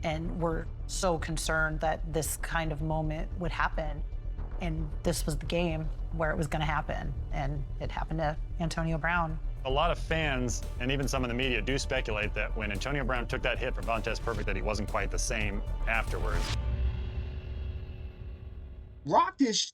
and were so concerned that this kind of moment would happen. And this was the game where it was going to happen, and it happened to Antonio Brown. A lot of fans, and even some in the media, do speculate that when Antonio Brown took that hit from Vontaze Burfict, that he wasn't quite the same afterwards. Rock this.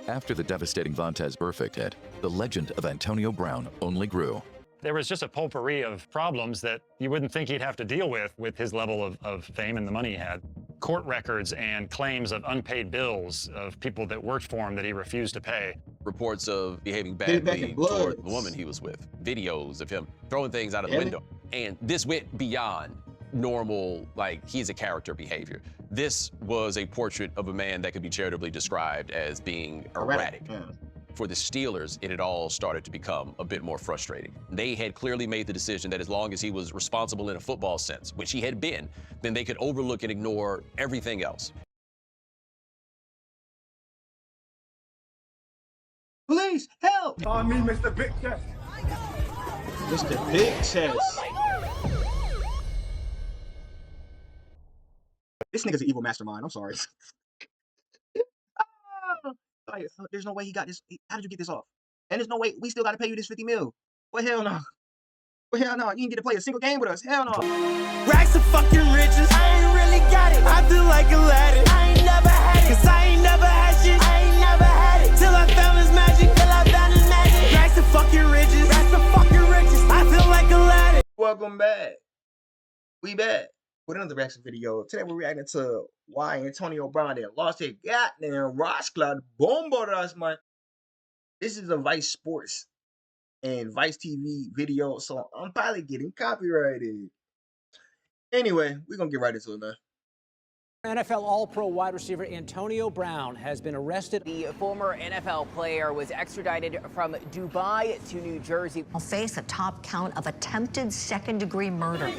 After the devastating Vontaze Burfict hit, the legend of Antonio Brown only grew. There was just a potpourri of problems that you wouldn't think he'd have to deal with his level of fame and the money he had. Court records and claims of unpaid bills of people that worked for him that he refused to pay. Reports of behaving badly toward the woman he was with. Videos of him throwing things out of the window. And this went beyond normal, like, he's a character behavior. This was a portrait of a man that could be charitably described as being erratic. For the Steelers, it had all started to become a bit more frustrating. They had clearly made the decision that as long as he was responsible in a football sense, which he had been, then they could overlook and ignore everything else. Please help! On me, Mr. Big Chest. Mr. Big Chest. This nigga's an evil mastermind. I'm sorry. There's no way he got this. How did you get this off? And there's no way we still got to pay you this 50 mil. Well, hell no. Well, hell no. You didn't get to play a single game with us. Hell no. Racks of fucking riches. I ain't really got it. I feel like Aladdin. I ain't never had it. Cause I ain't never had shit. I ain't never had it. Till I found his magic. Till I found his magic. Racks of fucking riches. Racks of fucking riches. I feel like Aladdin. Welcome back. We back with another reaction video. Today we're reacting to why Antonio Brown then lost his goddamn Rosclad Bomboras, man. This is a Vice Sports and Vice TV video, so I'm probably getting copyrighted. Anyway, we're gonna get right into it, man. NFL All-Pro wide receiver Antonio Brown has been arrested. The former NFL player was extradited from Dubai to New Jersey. Will face a top count of attempted second-degree murder.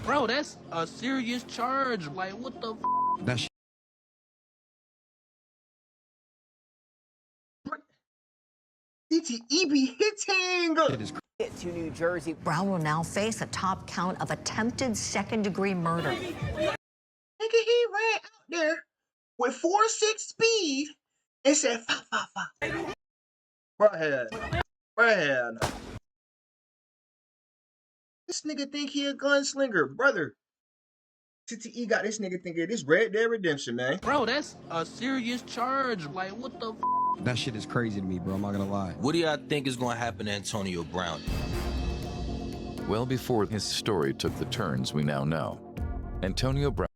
Bro, that's a serious charge. Like, what the f? That's DTE be hitting. To New Jersey. Brown will now face a top count of attempted second-degree murder. Nigga, he ran out there with 4.6 speed and said, fa, fa, fa. Right here. This nigga think he a gunslinger, brother. TTE got this nigga thinking this Red Dead Redemption, man. Bro, that's a serious charge. Like, what the f? That shit is crazy to me, bro. I'm not gonna lie. What do y'all think is gonna happen to Antonio Brown? Well before his story took the turns we now know, Antonio Brown.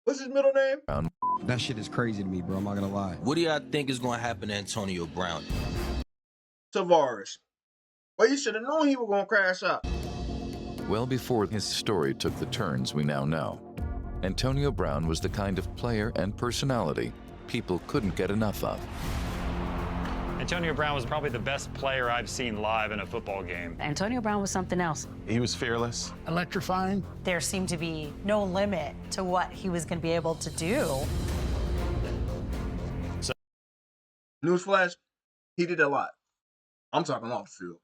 What's his middle name? That shit is crazy to me, bro. I'm not gonna lie. What do y'all think is gonna happen to Antonio Brown? Tavares. Well, you should have known he was gonna crash out. Well before his story took the turns we now know, Antonio Brown was the kind of player and personality people couldn't get enough of. Antonio Brown was probably the best player I've seen live in a football game. Antonio Brown was something else. He was fearless. Electrifying. There seemed to be no limit to what he was going to be able to do. Newsflash, he did a lot. I'm talking off the field.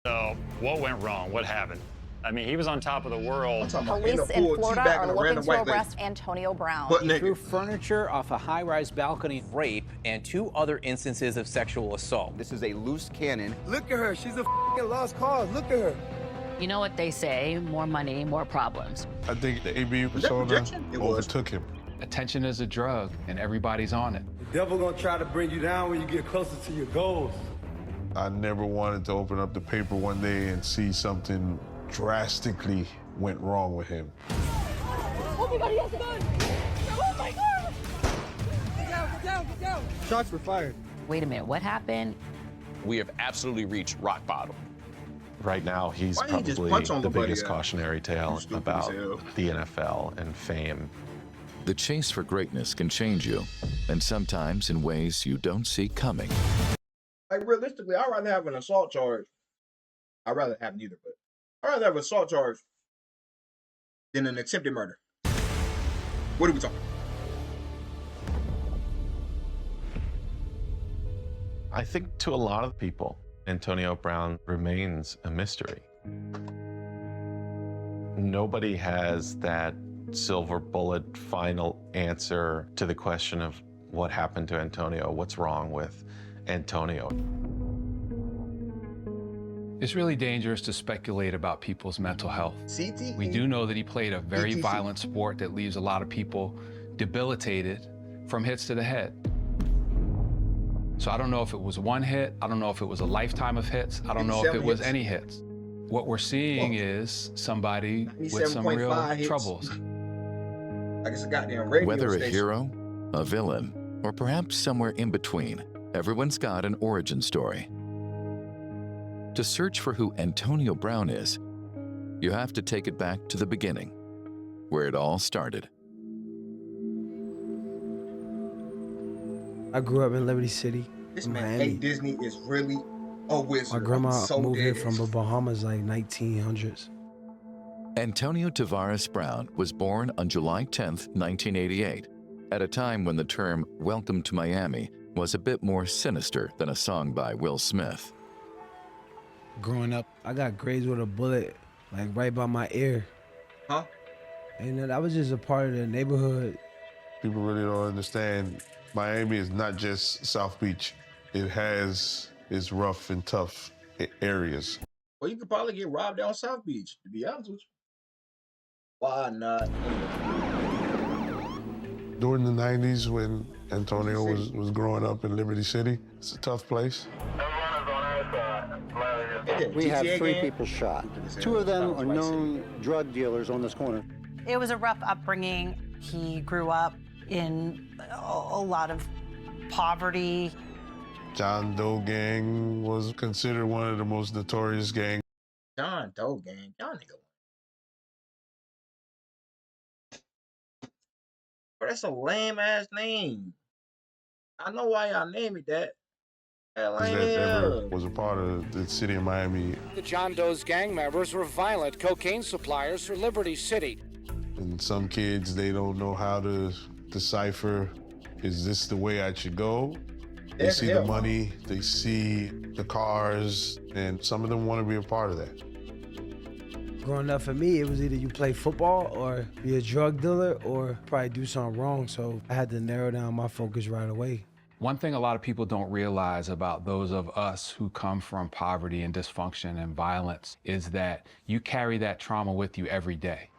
So what went wrong? What happened? I mean, he was on top of the world. Police in Florida are looking to arrest Antonio Brown. He threw furniture off a high-rise balcony. Rape and 2 other instances of sexual assault. This is a loose cannon. Look at her. She's a lost cause. Look at her. You know what they say, more money, more problems. I think the ABU persona overtook him. Attention is a drug, and everybody's on it. The devil gonna try to bring you down when you get closer to your goals. I never wanted to open up the paper one day and see something drastically went wrong with him. Oh my God, he has a gun! Oh my God! Get down. Shots were fired. Wait a minute, what happened? We have absolutely reached rock bottom. Right now, he's probably the biggest cautionary tale about the NFL and fame. The chase for greatness can change you, and sometimes in ways you don't see coming. Like, realistically, I'd rather have an assault charge. I'd rather have neither, but I'd rather have an assault charge than an attempted murder. What are we talking? I think to a lot of people, Antonio Brown remains a mystery. Nobody has that silver bullet final answer to the question of what happened to Antonio, what's wrong with Antonio. It's really dangerous to speculate about people's mental health. CTE. We do know that he played a very CTC. violent sport that leaves a lot of people debilitated from hits to the head. So I don't know if it was one hit. I don't know if it was a lifetime of hits. I don't know if it was any hits. What we're seeing is somebody with some real troubles. I guess a goddamn radio Whether station. a hero, a villain, or perhaps somewhere in between, everyone's got an origin story. To search for who Antonio Brown is, you have to take it back to the beginning, where it all started. I grew up in Liberty City, This in man, Miami. hey, Disney is really a wizard. My grandma so moved here dead. from the Bahamas like 1900s. Antonio Tavares Brown was born on July 10, 1988, at a time when the term "Welcome to Miami" was a bit more sinister than a song by Will Smith. Growing up, I got grazed with a bullet, like right by my ear. Huh? And that was just a part of the neighborhood. People really don't understand. Miami is not just South Beach. It has its rough and tough areas. Well, you could probably get robbed on South Beach, to be honest with you. Why not? During the 90s, when Antonio was growing up in Liberty City, it's a tough place. We have 3 people shot. 2 of them are known drug dealers on this corner. It was a rough upbringing. He grew up in a lot of poverty. John Doe Gang was considered one of the most notorious gangs. John Doe Gang, y'all nigga. Bro, that's a lame ass name. I know why y'all named it that. That lame That ever hell. was a part of the city of Miami. The John Doe's gang members were violent cocaine suppliers for Liberty City. And some kids, they don't know how to decipher, is this the way I should go? They Yes, see hell the no. money, they see the cars, and some of them want to be a part of that. Growing up for me, it was either you play football or be a drug dealer or probably do something wrong. So I had to narrow down my focus right away. One thing a lot of people don't realize about those of us who come from poverty and dysfunction and violence is that you carry that trauma with you every day.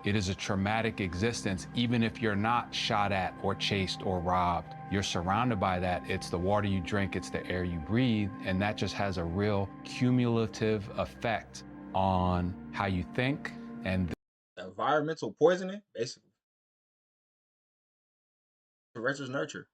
It is a traumatic existence, even if you're not shot at or chased or robbed. You're surrounded by that. It's the water you drink, it's the air you breathe, and that just has a real cumulative effect on how you think and Environmental poisoning, basically. Nurture's nurture.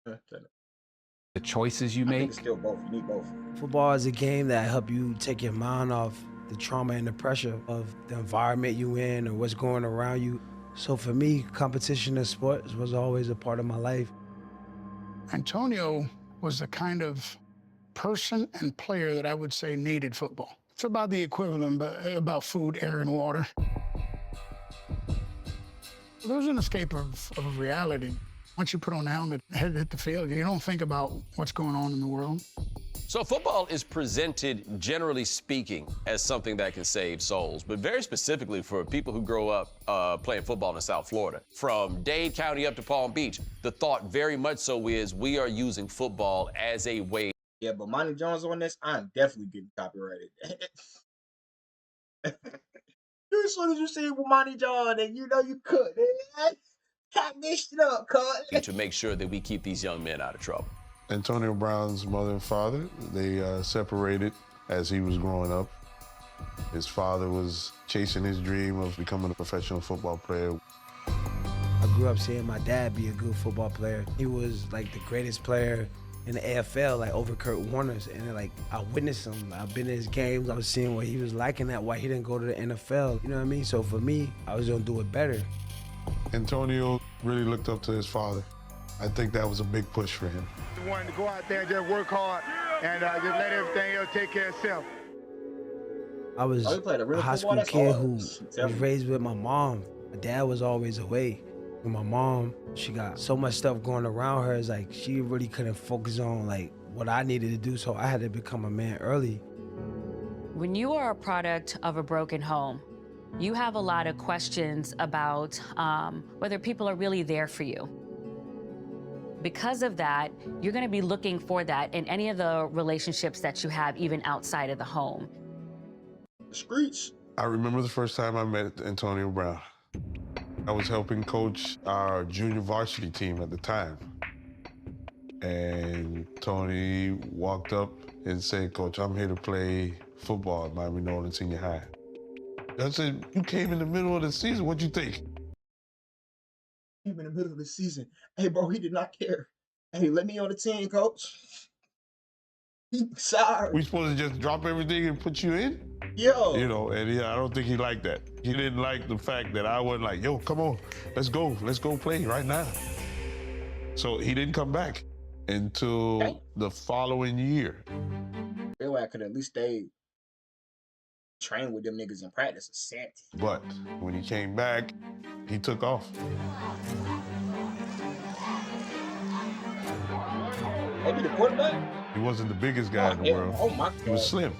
the choices you I think make. it's still both. You need both. Football is a game that help you take your mind off the trauma and the pressure of the environment you in or what's going around you. So for me, competition in sports was always a part of my life. Antonio was the kind of person and player that I would say needed football. It's about the equivalent about food, air, and water. There's an escape of reality. Once you put on the helmet, head hit the field, you don't think about what's going on in the world. So football is presented, generally speaking, as something that can save souls, but very specifically for people who grow up playing football in South Florida. From Dade County up to Palm Beach, the thought very much so is we are using football as a way. Yeah, but Monty Jones on this, I'm definitely getting copyrighted. As soon as you see Monty Jones, and you know you could. Cat this shit up, cut. To make sure that we keep these young men out of trouble. Antonio Brown's mother and father, they separated as he was growing up. His father was chasing his dream of becoming a professional football player. I grew up seeing my dad be a good football player. He was like the greatest player in the AFL, like over Kurt Warner's, and like I witnessed him. I've been in his games. I was seeing what he was liking, that why he didn't go to the NFL. You know what I mean? So for me, I was gonna do it better. Antonio really looked up to his father. I think that was a big push for him. He wanted to go out there and just work hard and just let everything else take care of itself. I was Oh, he played a real a high football? school That's kid hard. who was raised with my mom. My dad was always away. And my mom, she got so much stuff going around her. It's like she really couldn't focus on like what I needed to do, so I had to become a man early. When you are a product of a broken home, you have a lot of questions about whether people are really there for you. Because of that, you're going to be looking for that in any of the relationships that you have, even outside of the home. Screech. I remember the first time I met Antonio Brown. I was helping coach our junior varsity team at the time. And Tony walked up and said, "Coach, I'm here to play football at Miami Northern Senior High." I said, "You came in the middle of the season, what'd you think?" Came in the middle of the season. Hey, bro, he did not care. Hey, let me on the team, coach. Sorry. We supposed to just drop everything and put you in? Yo. You know, and yeah, I don't think he liked that. He didn't like the fact that I wasn't like, "Yo, come on, let's go play right now." So he didn't come back until the following year. Feel like I could at least stay train with them niggas in practice or something. But when he came back, he took off. Maybe the quarterback? He wasn't the biggest guy in the world. Oh my God. He was slim.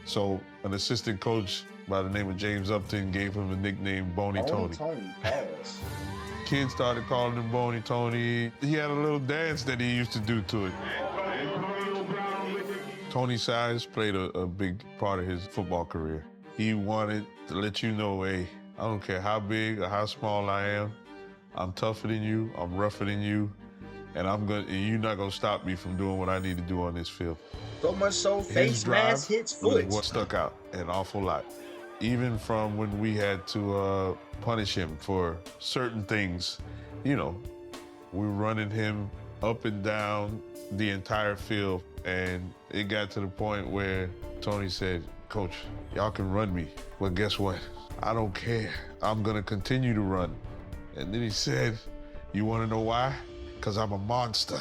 So an assistant coach by the name of James Upton gave him the nickname Boney Tony. Pass. Kids started calling him Boney Tony. He had a little dance that he used to do to it. Tony's size played a big part of his football career. He wanted to let you know, hey, I don't care how big or how small I am, I'm tougher than you, I'm rougher than you, and you're not gonna stop me from doing what I need to do on this field. So much so, His face drive mask hits was foot. what stuck out an awful lot. Even from when we had to punish him for certain things, you know, we were running him up and down the entire field, and it got to the point where Tony said, "Coach, y'all can run me, but guess what? I don't care. I'm gonna continue to run." And then he said, "You wanna know why? Because I'm a monster."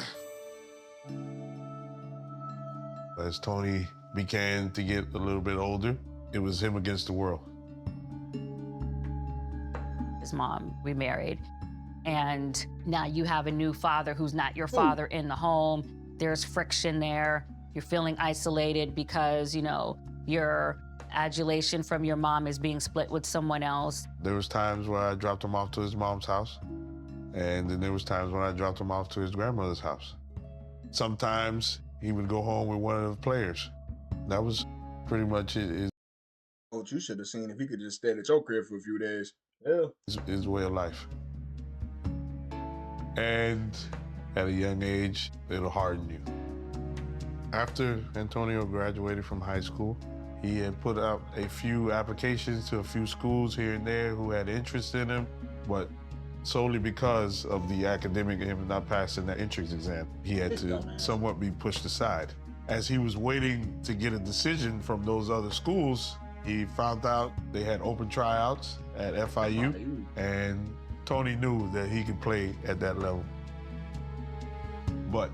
As Tony began to get a little bit older, it was him against the world. His mom remarried, and now you have a new father who's not your father in the home. There's friction there. You're feeling isolated because, you know, your adulation from your mom is being split with someone else. There was times where I dropped him off to his mom's house, and then there was times when I dropped him off to his grandmother's house. Sometimes he would go home with one of the players. That was pretty much it. Coach, you should have seen if he could just stay at your crib for a few days. Yeah. His way of life. And at a young age, it'll harden you. After Antonio graduated from high school, he had put out a few applications to a few schools here and there who had interest in him, but solely because of the academic and him not passing that entrance exam, he had to somewhat be pushed aside. As he was waiting to get a decision from those other schools, he found out they had open tryouts at FIU, and Tony knew that he could play at that level. But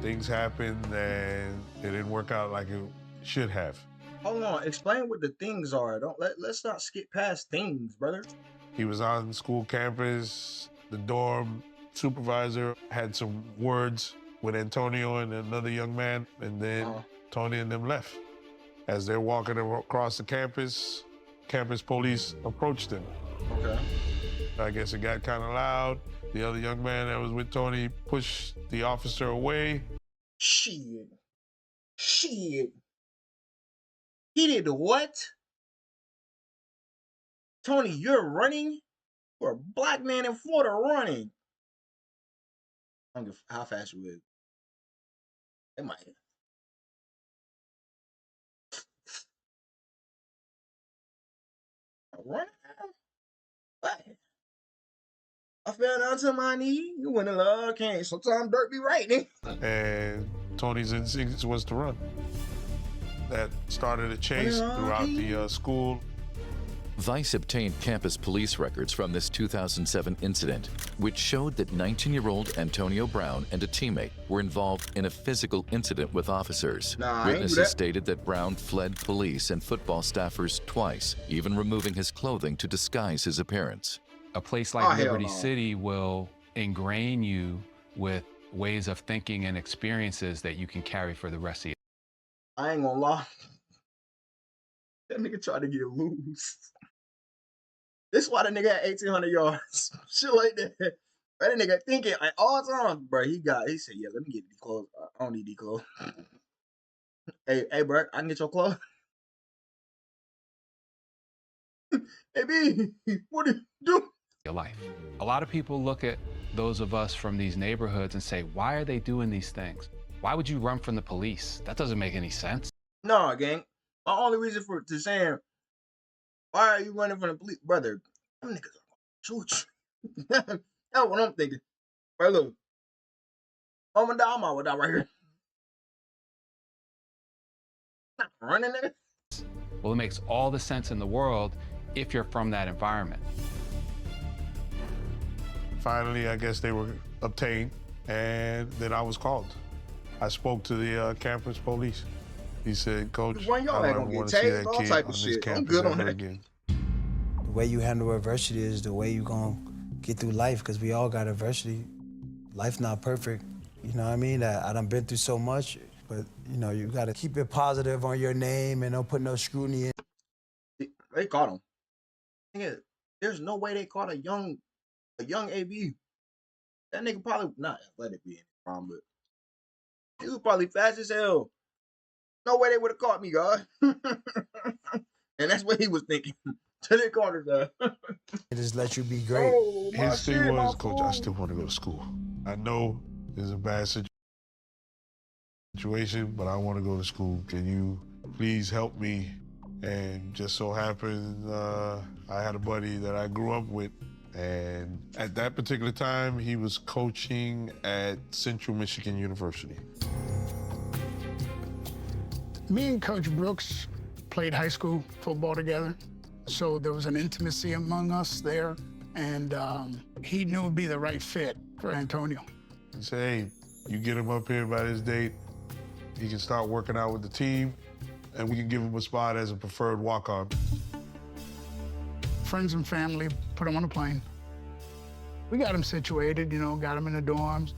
things happened and it didn't work out like it should have. Hold on, explain what the things are. Let's not skip past things, brother. He was on school campus. The dorm supervisor had some words with Antonio and another young man, and then Tony and them left. As they're walking across the campus police approached them. Okay. I guess it got kind of loud. The other young man that was with Tony pushed the officer away. Shit. He did what? Tony, you're running? For a black man in Florida running. I don't give how fast you is. It might. Running? What? I fell down to my knee. You went in love, can't. Sometimes dirt be right, nigga. And Tony's instinct was to run. That started a chase throughout the school. Vice obtained campus police records from this 2007 incident, which showed that 19-year-old Antonio Brown and a teammate were involved in a physical incident with officers. Witnesses stated that Brown fled police and football staffers twice, even removing his clothing to disguise his appearance. A place like Liberty City will ingrain you with ways of thinking and experiences that you can carry for the rest of your I ain't gonna lie. That nigga tried to get loose. This is why the nigga had 1,800 yards. Shit like that. That nigga thinking at all times, bro. He said, yeah, let me get these clothes. I don't need these clothes. Hey, bro, I can get your clothes. Hey, B, what do you do? your life. A lot of people look at those of us from these neighborhoods and say, why are they doing these things? Why would you run from the police? That doesn't make any sense. No, gang. My only reason to saying, why are you running from the police? Brother, them niggas are gonna shoot you. That's what I'm thinking. Bro, look. I'm gonna die right here. Not running, nigga. Well, it makes all the sense in the world if you're from that environment. Finally, I guess they were obtained, and then I was called. I spoke to the campus police. He said, Coach, I don't ever want to see that kid on this campus ever again. The way you handle adversity is the way you're going to get through life, because we all got adversity. Life's not perfect, you know what I mean? I done been through so much, but, you know, you got to keep it positive on your name and don't put no scrutiny in. They caught him. Nigga, there's no way they caught a young AB. That nigga probably not athletic being wrong, but he was probably fast as hell. No way they would have caught me, God. And that's what he was thinking. Till they caught his ass. It just let you be great. Oh, His thing was, Coach, I still want to go to school. I know it's a bad situation, but I want to go to school. Can you please help me? And just so happened, I had a buddy that I grew up with, and at that particular time, he was coaching at Central Michigan University. Me and Coach Brooks played high school football together, so there was an intimacy among us there, and he knew it would be the right fit for Antonio. He said, hey, you get him up here by this date, he can start working out with the team, and we can give him a spot as a preferred walk-on. Friends and family put him on a plane. We got him situated, you know, got him in the dorms.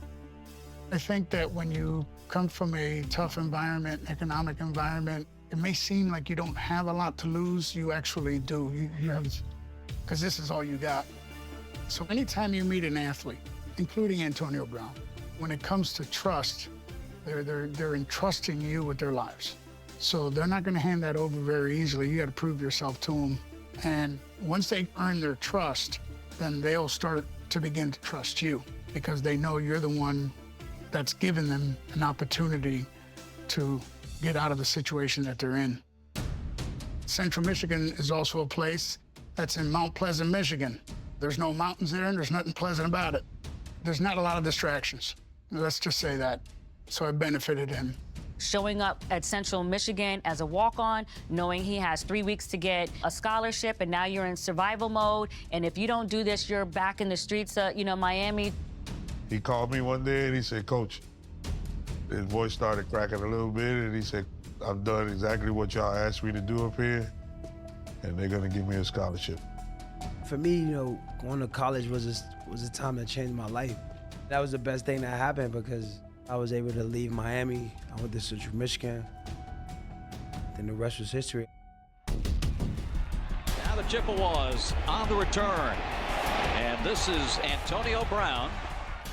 I think that when you come from a tough environment, economic environment, it may seem like you don't have a lot to lose. You actually do. You have, because this is all you got. So anytime you meet an athlete, including Antonio Brown, when it comes to trust, they're entrusting you with their lives. So they're not going to hand that over very easily. You got to prove yourself to them. And once they earn their trust, then they'll start to begin to trust you, because they know you're the one that's given them an opportunity to get out of the situation that they're in. Central Michigan is also a place that's in Mount Pleasant, Michigan. There's no mountains there, and there's nothing pleasant about it. There's not a lot of distractions. Let's just say that. So it benefited him. Showing up at Central Michigan as a walk-on, knowing he has 3 weeks to get a scholarship, and now you're in survival mode, and if you don't do this, you're back in the streets of, you know, Miami. He called me one day and he said, Coach, his voice started cracking a little bit, and he said, I've done exactly what y'all asked me to do up here, and they're gonna give me a scholarship. For me, you know, going to college was a time that changed my life. That was the best thing that happened, because I was able to leave Miami. I went to Central Michigan. Then the rest was history. Now the Chippewas on the return. And this is Antonio Brown.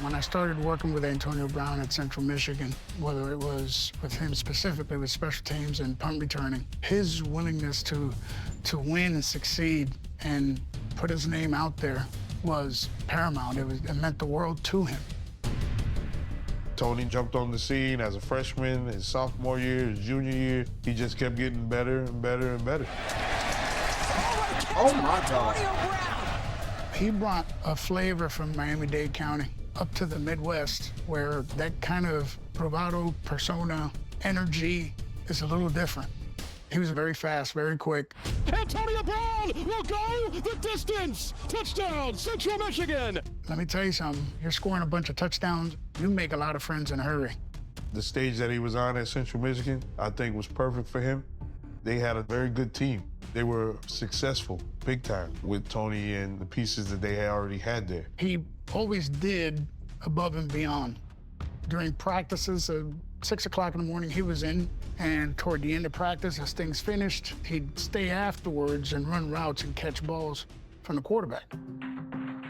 When I started working with Antonio Brown at Central Michigan, whether it was with him specifically with special teams and punt returning, his willingness to win and succeed and put his name out there was paramount. It meant the world to him. Tony jumped on the scene as a freshman, his sophomore year, his junior year. He just kept getting better and better and better. Oh my God. He brought a flavor from Miami-Dade County up to the Midwest, where that kind of bravado, persona, energy is a little different. He was very fast, very quick. Antonio Brown will go the distance. Touchdown, Central Michigan. Let me tell you something. You're scoring a bunch of touchdowns, you make a lot of friends in a hurry. The stage that he was on at Central Michigan, I think, was perfect for him. They had a very good team. They were successful, big time, with Tony and the pieces that they already had there. He always did above and beyond. During practices, 6 o'clock in the morning, he was in, and toward the end of practice, as things finished, he'd stay afterwards and run routes and catch balls from the quarterback.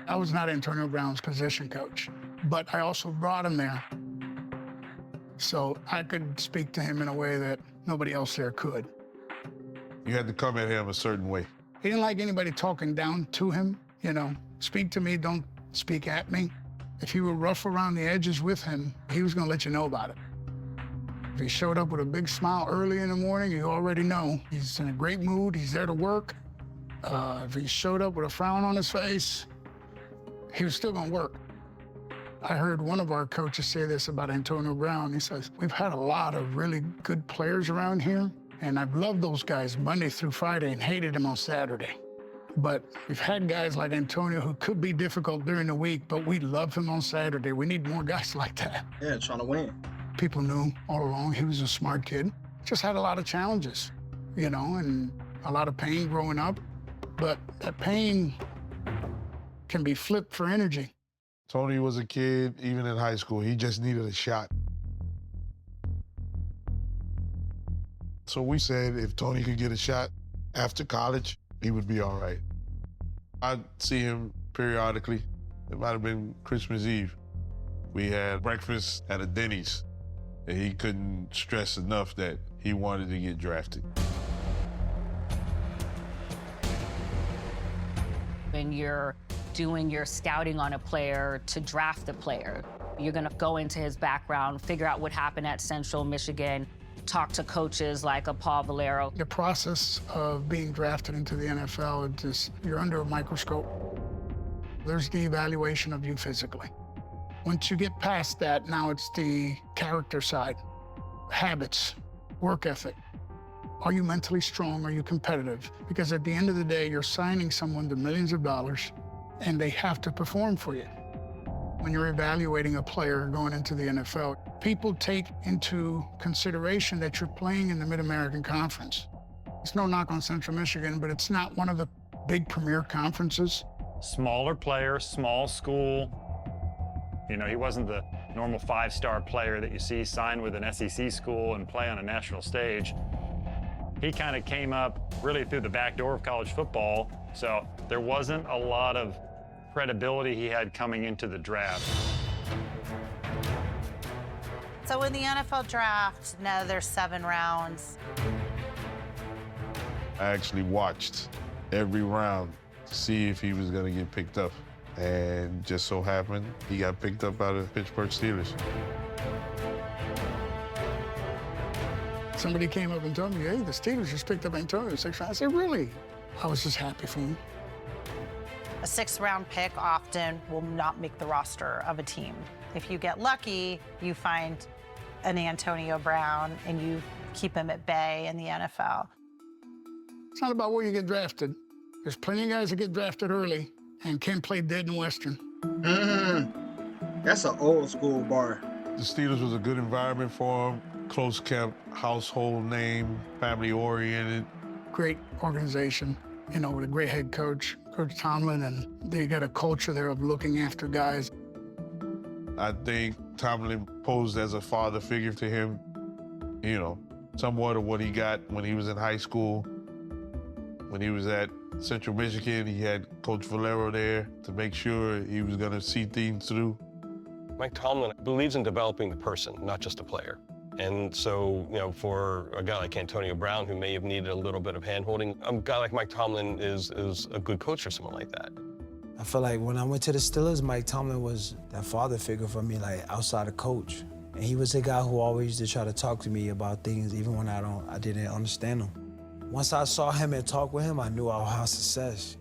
I was not Antonio Brown's position coach, but I also brought him there so I could speak to him in a way that nobody else there could. You had to come at him a certain way. He didn't like anybody talking down to him, you know. Speak to me, don't speak at me. If you were rough around the edges with him, he was gonna let you know about it. If he showed up with a big smile early in the morning, you already know he's in a great mood, he's there to work. If he showed up with a frown on his face, he was still gonna work. I heard one of our coaches say this about Antonio Brown. He says, we've had a lot of really good players around here, and I've loved those guys Monday through Friday and hated them on Saturday. But we've had guys like Antonio who could be difficult during the week, but we love him on Saturday. We need more guys like that. Yeah, trying to win. People knew all along he was a smart kid. Just had a lot of challenges, you know, and a lot of pain growing up. But that pain can be flipped for energy. Tony was a kid, even in high school, he just needed a shot. So we said if Tony could get a shot after college, he would be all right. I'd see him periodically. It might have been Christmas Eve. We had breakfast at a Denny's, and he couldn't stress enough that he wanted to get drafted. When you're doing your scouting on a player to draft a player, you're gonna go into his background, figure out what happened at Central Michigan, talk to coaches like a Paul Valero. The process of being drafted into the NFL, you're under a microscope. There's the evaluation of you physically. Once you get past that, now it's the character side, habits, work ethic. Are you mentally strong? Are you competitive? Because at the end of the day, you're signing someone to millions of dollars, and they have to perform for you. When you're evaluating a player going into the NFL, people take into consideration that you're playing in the Mid-American Conference. It's no knock on Central Michigan, but it's not one of the big premier conferences. Smaller player, small school. You know, he wasn't the normal five-star player that you see sign with an SEC school and play on a national stage. He kind of came up really through the back door of college football, so there wasn't a lot of credibility he had coming into the draft. So in the NFL draft, now there's 7 rounds. I actually watched every round to see if he was going to get picked up. And just so happened, he got picked up by the Pittsburgh Steelers. Somebody came up and told me, hey, the Steelers just picked up Antonio. I said, really? I was just happy for him. A 6th-round pick often will not make the roster of a team. If you get lucky, you find an Antonio Brown and you keep him at bay in the NFL. It's not about where you get drafted. There's plenty of guys that get drafted early and can play dead and Western. That's an old school bar. The Steelers was a good environment for him. Close kept, household name, family oriented. Great organization, you know, with a great head coach, Coach Tomlin, and they got a culture there of looking after guys. I think Tomlin posed as a father figure to him, you know, somewhat of what he got when he was in high school. When he was at Central Michigan, he had Coach Valero there to make sure he was going to see things through. Mike Tomlin believes in developing the person, not just a player. And so, you know, for a guy like Antonio Brown, who may have needed a little bit of hand-holding, a guy like Mike Tomlin is a good coach for someone like that. I feel like when I went to the Steelers, Mike Tomlin was that father figure for me, like outside of coach. And he was a guy who always used to try to talk to me about things, even when I didn't understand them. Once I saw him and talked with him, I knew I would have success.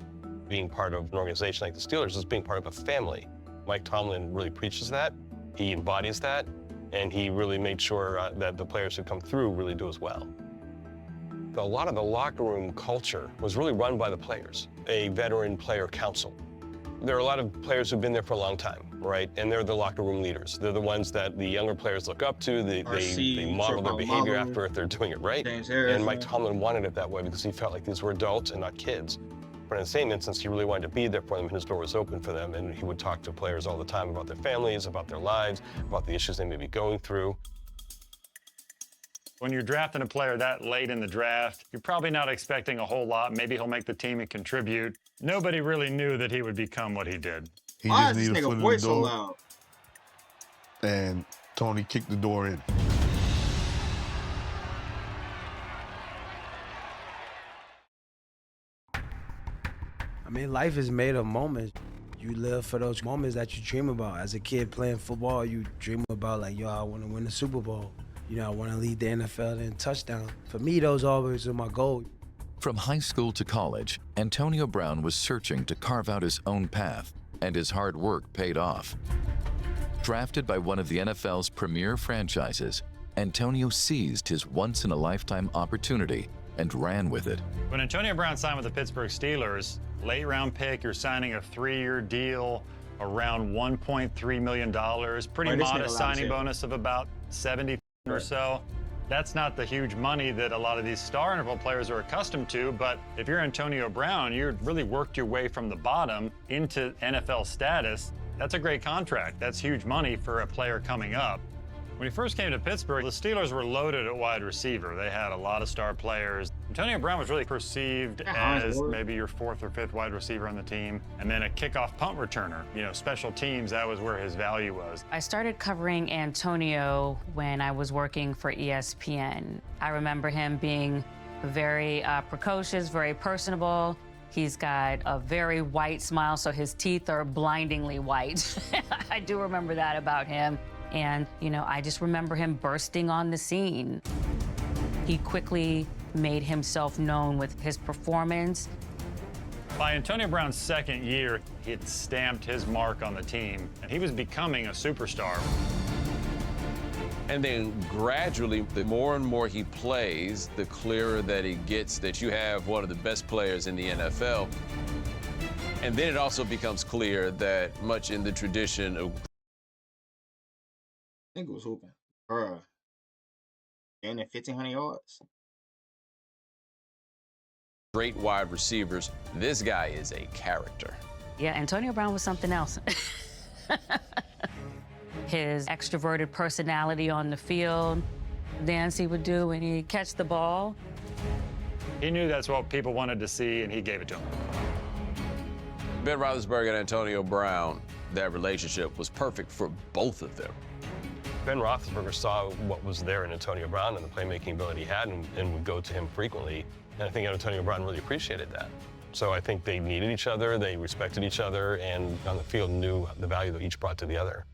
Being part of an organization like the Steelers is being part of a family. Mike Tomlin really preaches that. He embodies that. And he really made sure that the players who come through really do as well. A lot of the locker room culture was really run by the players, a veteran player council. There are a lot of players who've been there for a long time, right? And they're the locker room leaders. They're the ones that the younger players look up to. They model their behavior after if they're doing it right. And Mike Tomlin wanted it that way because he felt like these were adults and not kids. But in the same instance, he really wanted to be there for them, and his door was open for them, and he would talk to players all the time about their families, about their lives, about the issues they may be going through. When you're drafting a player that late in the draft, you're probably not expecting a whole lot. Maybe he'll make the team and contribute. Nobody really knew that he would become what he did. He just needed a foot in the door, and Tony kicked the door in. I mean, life is made of moments. You live for those moments that you dream about. As a kid playing football, you dream about like, yo, I want to win the Super Bowl. You know, I want to lead the NFL in touchdown. For me, those always are my goal. From high school to college, Antonio Brown was searching to carve out his own path, and his hard work paid off. Drafted by one of the NFL's premier franchises, Antonio seized his once-in-a-lifetime opportunity and ran with it. When Antonio Brown signed with the Pittsburgh Steelers, late round pick, you're signing a 3-year deal, around $1.3 million, pretty modest signing bonus of about 70 or so. That's not the huge money that a lot of these star NFL players are accustomed to, but if you're Antonio Brown, you've really worked your way from the bottom into NFL status. That's a great contract. That's huge money for a player coming up. When he first came to Pittsburgh, the Steelers were loaded at wide receiver. They had a lot of star players. Antonio Brown was really perceived as maybe your 4th or 5th wide receiver on the team, and then a kickoff punt returner. You know, special teams, that was where his value was. I started covering Antonio when I was working for ESPN. I remember him being very precocious, very personable. He's got a very white smile, so his teeth are blindingly white. I do remember that about him. And, you know, I just remember him bursting on the scene. He quickly made himself known with his performance. By Antonio Brown's 2nd year, he had stamped his mark on the team, and he was becoming a superstar. And then gradually, the more and more he plays, the clearer that he gets that you have one of the best players in the NFL. And then it also becomes clear that much in the tradition of I think it was hooping. And at 1,500 yards. great wide receivers, this guy is a character. Yeah, Antonio Brown was something else. His extroverted personality on the field, dance he would do when he'd catch the ball. He knew that's what people wanted to see, and he gave it to them. Ben Roethlisberger and Antonio Brown, that relationship was perfect for both of them. Ben Roethlisberger saw what was there in Antonio Brown and the playmaking ability he had and would go to him frequently. And I think Antonio Brown really appreciated that. So I think they needed each other, they respected each other, and on the field knew the value that each brought to the other.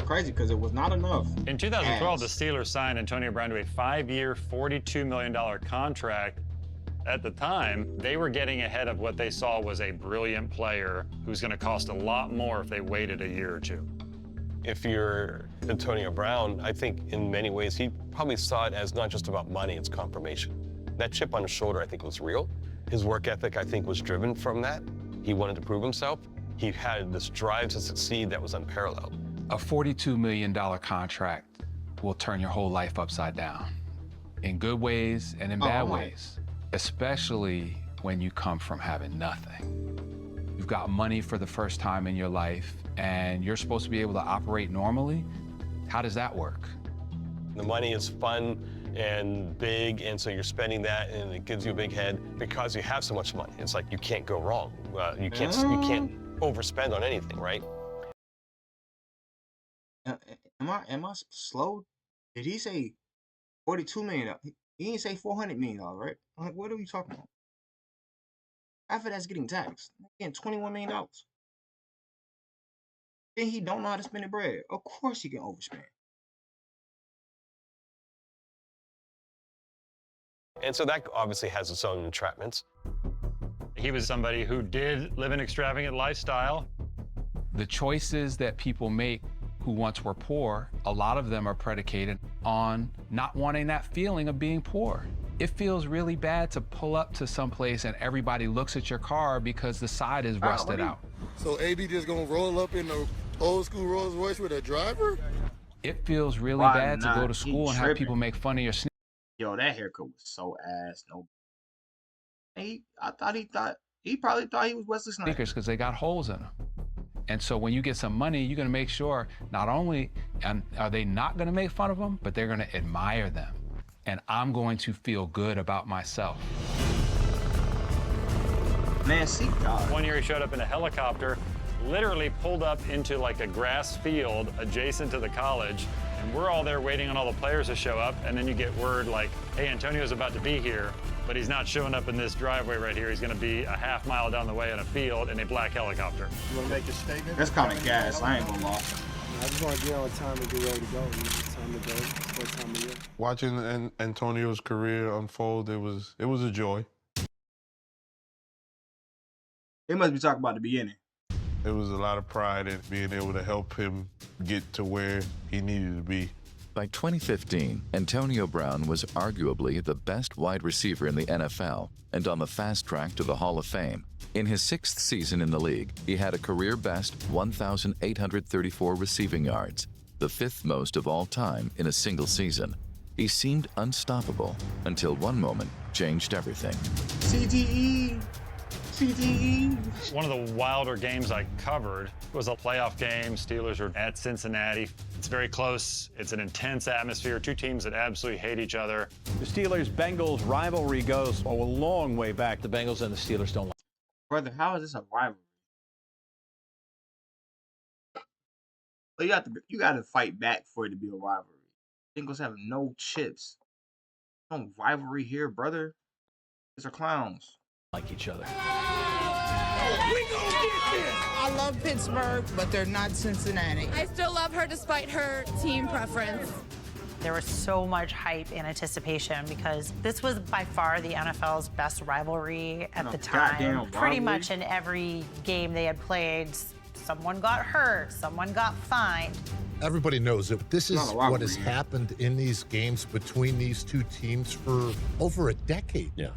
Crazy, because it was not enough. In 2012, the Steelers signed Antonio Brown to a 5-year, $42 million contract. At the time, they were getting ahead of what they saw was a brilliant player who's going to cost a lot more if they waited a year or two. If you're Antonio Brown, I think in many ways he probably saw it as not just about money, it's confirmation. That chip on his shoulder, I think, was real. His work ethic, I think, was driven from that. He wanted to prove himself. He had this drive to succeed that was unparalleled. A $42 million contract will turn your whole life upside down, in good ways and in bad ways, especially when you come from having nothing. You've got money for the first time in your life, and you're supposed to be able to operate normally. How does that work? The money is fun and big, and so you're spending that, and it gives you a big head because you have so much money. It's like you can't go wrong. You can't overspend on anything, right? Am I slow? Did he say $42 million? He didn't say $400 million, right? I'm like, what are we talking about? Half of that's getting taxed. Getting $21 million. Then he don't know how to spend the bread. Of course he can overspend. And so that obviously has its own entrapments. He was somebody who did live an extravagant lifestyle. The choices that people make who once were poor, a lot of them are predicated on not wanting that feeling of being poor. It feels really bad to pull up to some place and everybody looks at your car because the side is rusted out. So AB just gonna roll up in the old school Rolls Royce with a driver? It feels really bad to go to school and have people make fun of your sneakers. Yo, that haircut was so ass. No, I thought he thought He probably thought he was Wesley Snipes. Because they got holes in them. And so when you get some money, you're going to make sure not only are they not going to make fun of them, but they're going to admire them. And I'm going to feel good about myself. Man, see God. One year he showed up in a helicopter, literally pulled up into like a grass field adjacent to the college. And we're all there waiting on all the players to show up. And then you get word like, hey, Antonio's about to be here, but he's not showing up in this driveway right here. He's going to be a half mile down the way in a field in a black helicopter. You want to make a statement? That's kind of gas. I ain't gonna lie. I just want to get on time and get ready to go. It's time to go. It's that time of year. Watching Antonio's career unfold, it was a joy. They must be talking about the beginning. There was a lot of pride in being able to help him get to where he needed to be. By 2015, Antonio Brown was arguably the best wide receiver in the NFL and on the fast track to the Hall of Fame. In his 6th season in the league, he had a career-best 1,834 receiving yards, the 5th most of all time in a single season. He seemed unstoppable until one moment changed everything. CTE. One of the wilder games I covered was a playoff game. Steelers are at Cincinnati. It's very close. It's an intense atmosphere. Two teams that absolutely hate each other. The Steelers-Bengals rivalry goes a long way back. The Bengals and the Steelers don't like. Brother, how is this a rivalry? Well, you got to fight back for it to be a rivalry. Bengals have no chips. No rivalry here, brother. These are clowns. Like each other. I love Pittsburgh, but they're not Cincinnati. I still love her despite her team preference. There was so much hype and anticipation because this was by far the NFL's best rivalry at the time. Pretty much in every game they had played, someone got hurt, someone got fined. Everybody knows that this is what has happened in these games between these two teams for over a decade. Yeah.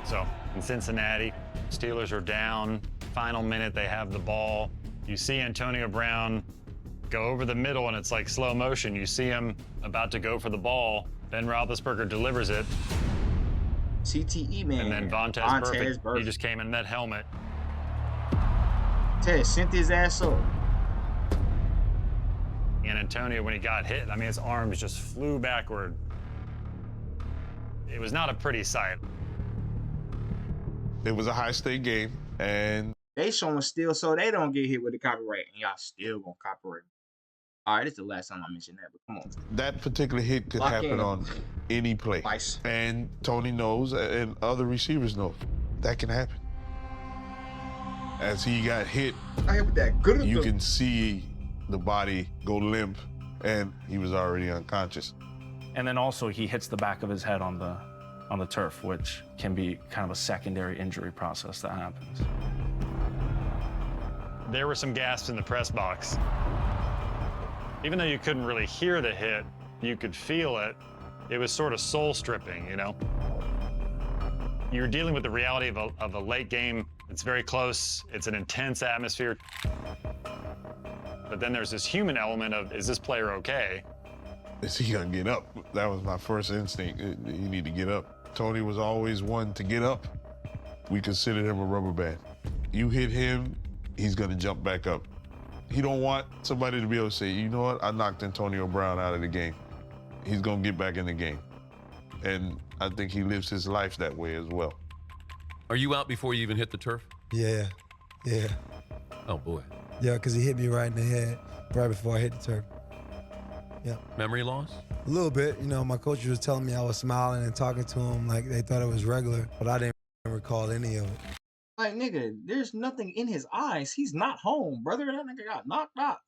So in Cincinnati, Steelers are down. Final minute, they have the ball. You see Antonio Brown go over the middle, and it's like slow motion. You see him about to go for the ball. Ben Roethlisberger delivers it. CTE, man. And then Vontaze Burfict, he just came in that helmet. Ted sent his ass up. And Antonio, when he got hit, I mean, his arms just flew backward. It was not a pretty sight. It was a high-stake game, and they showing still so they don't get hit with the copyright, and y'all still gonna copyright. All right, this is the last time I mentioned that, but come on. That particular hit could happen on any play. And Tony knows, and other receivers know, that can happen. As he got hit, you can see the body go limp, and he was already unconscious. And then also he hits the back of his head on the turf, which can be kind of a secondary injury process that happens. There were some gasps in the press box. Even though you couldn't really hear the hit, you could feel it. It was sort of soul stripping, you know? You're dealing with the reality of a late game. It's very close. It's an intense atmosphere. But then there's this human element of, is this player okay? Is he gonna get up? That was my first instinct. You need to get up. Tony was always one to get up. We considered him a rubber band. You hit him, he's gonna jump back up. He don't want somebody to be able to say, you know what, I knocked Antonio Brown out of the game. He's gonna get back in the game. And I think he lives his life that way as well. Are you out before you even hit the turf? Yeah. Oh, boy. Yeah, because he hit me right in the head right before I hit the turf. Yeah. Memory loss? A little bit. You know, my coach was telling me I was smiling and talking to him like they thought it was regular, but I didn't recall any of it. Like, nigga, there's nothing in his eyes. He's not home, brother. That nigga got knocked out.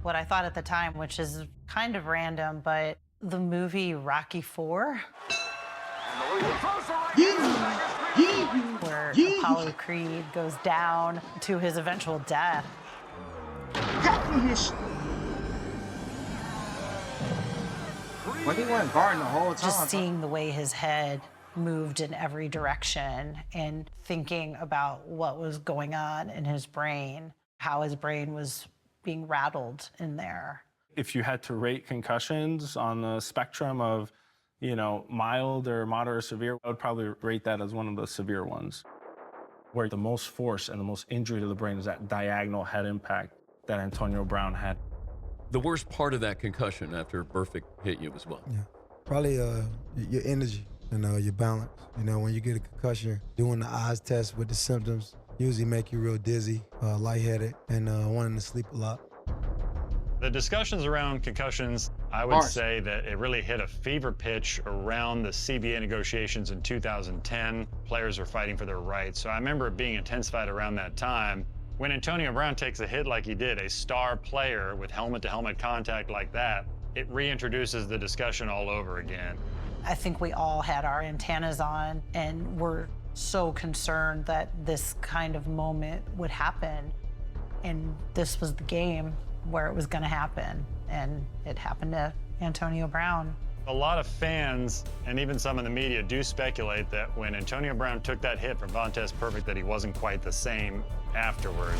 What I thought at the time, which is kind of random, but the movie Rocky IV, where Apollo Creed goes down to his eventual death. Well, he wasn't guarding the whole time. Just seeing the way his head moved in every direction and thinking about what was going on in his brain, how his brain was being rattled in there. If you had to rate concussions on the spectrum of you know, mild or moderate or severe. I would probably rate that as one of the severe ones, where the most force and the most injury to the brain is that diagonal head impact that Antonio Brown had. The worst part of that concussion after Burfict hit you was what? Yeah, probably your energy and your balance. You know, when you get a concussion, doing the eyes test with the symptoms usually make you real dizzy, lightheaded, and wanting to sleep a lot. The discussions around concussions, I would say that it really hit a fever pitch around the CBA negotiations in 2010. Players were fighting for their rights. So I remember it being intensified around that time. When Antonio Brown takes a hit like he did, a star player with helmet-to-helmet contact like that, it reintroduces the discussion all over again. I think we all had our antennas on and were so concerned that this kind of moment would happen. And this was the game where it was going to happen. And it happened to Antonio Brown. A lot of fans, and even some in the media, do speculate that when Antonio Brown took that hit from Vontaze Burfict, that he wasn't quite the same afterwards.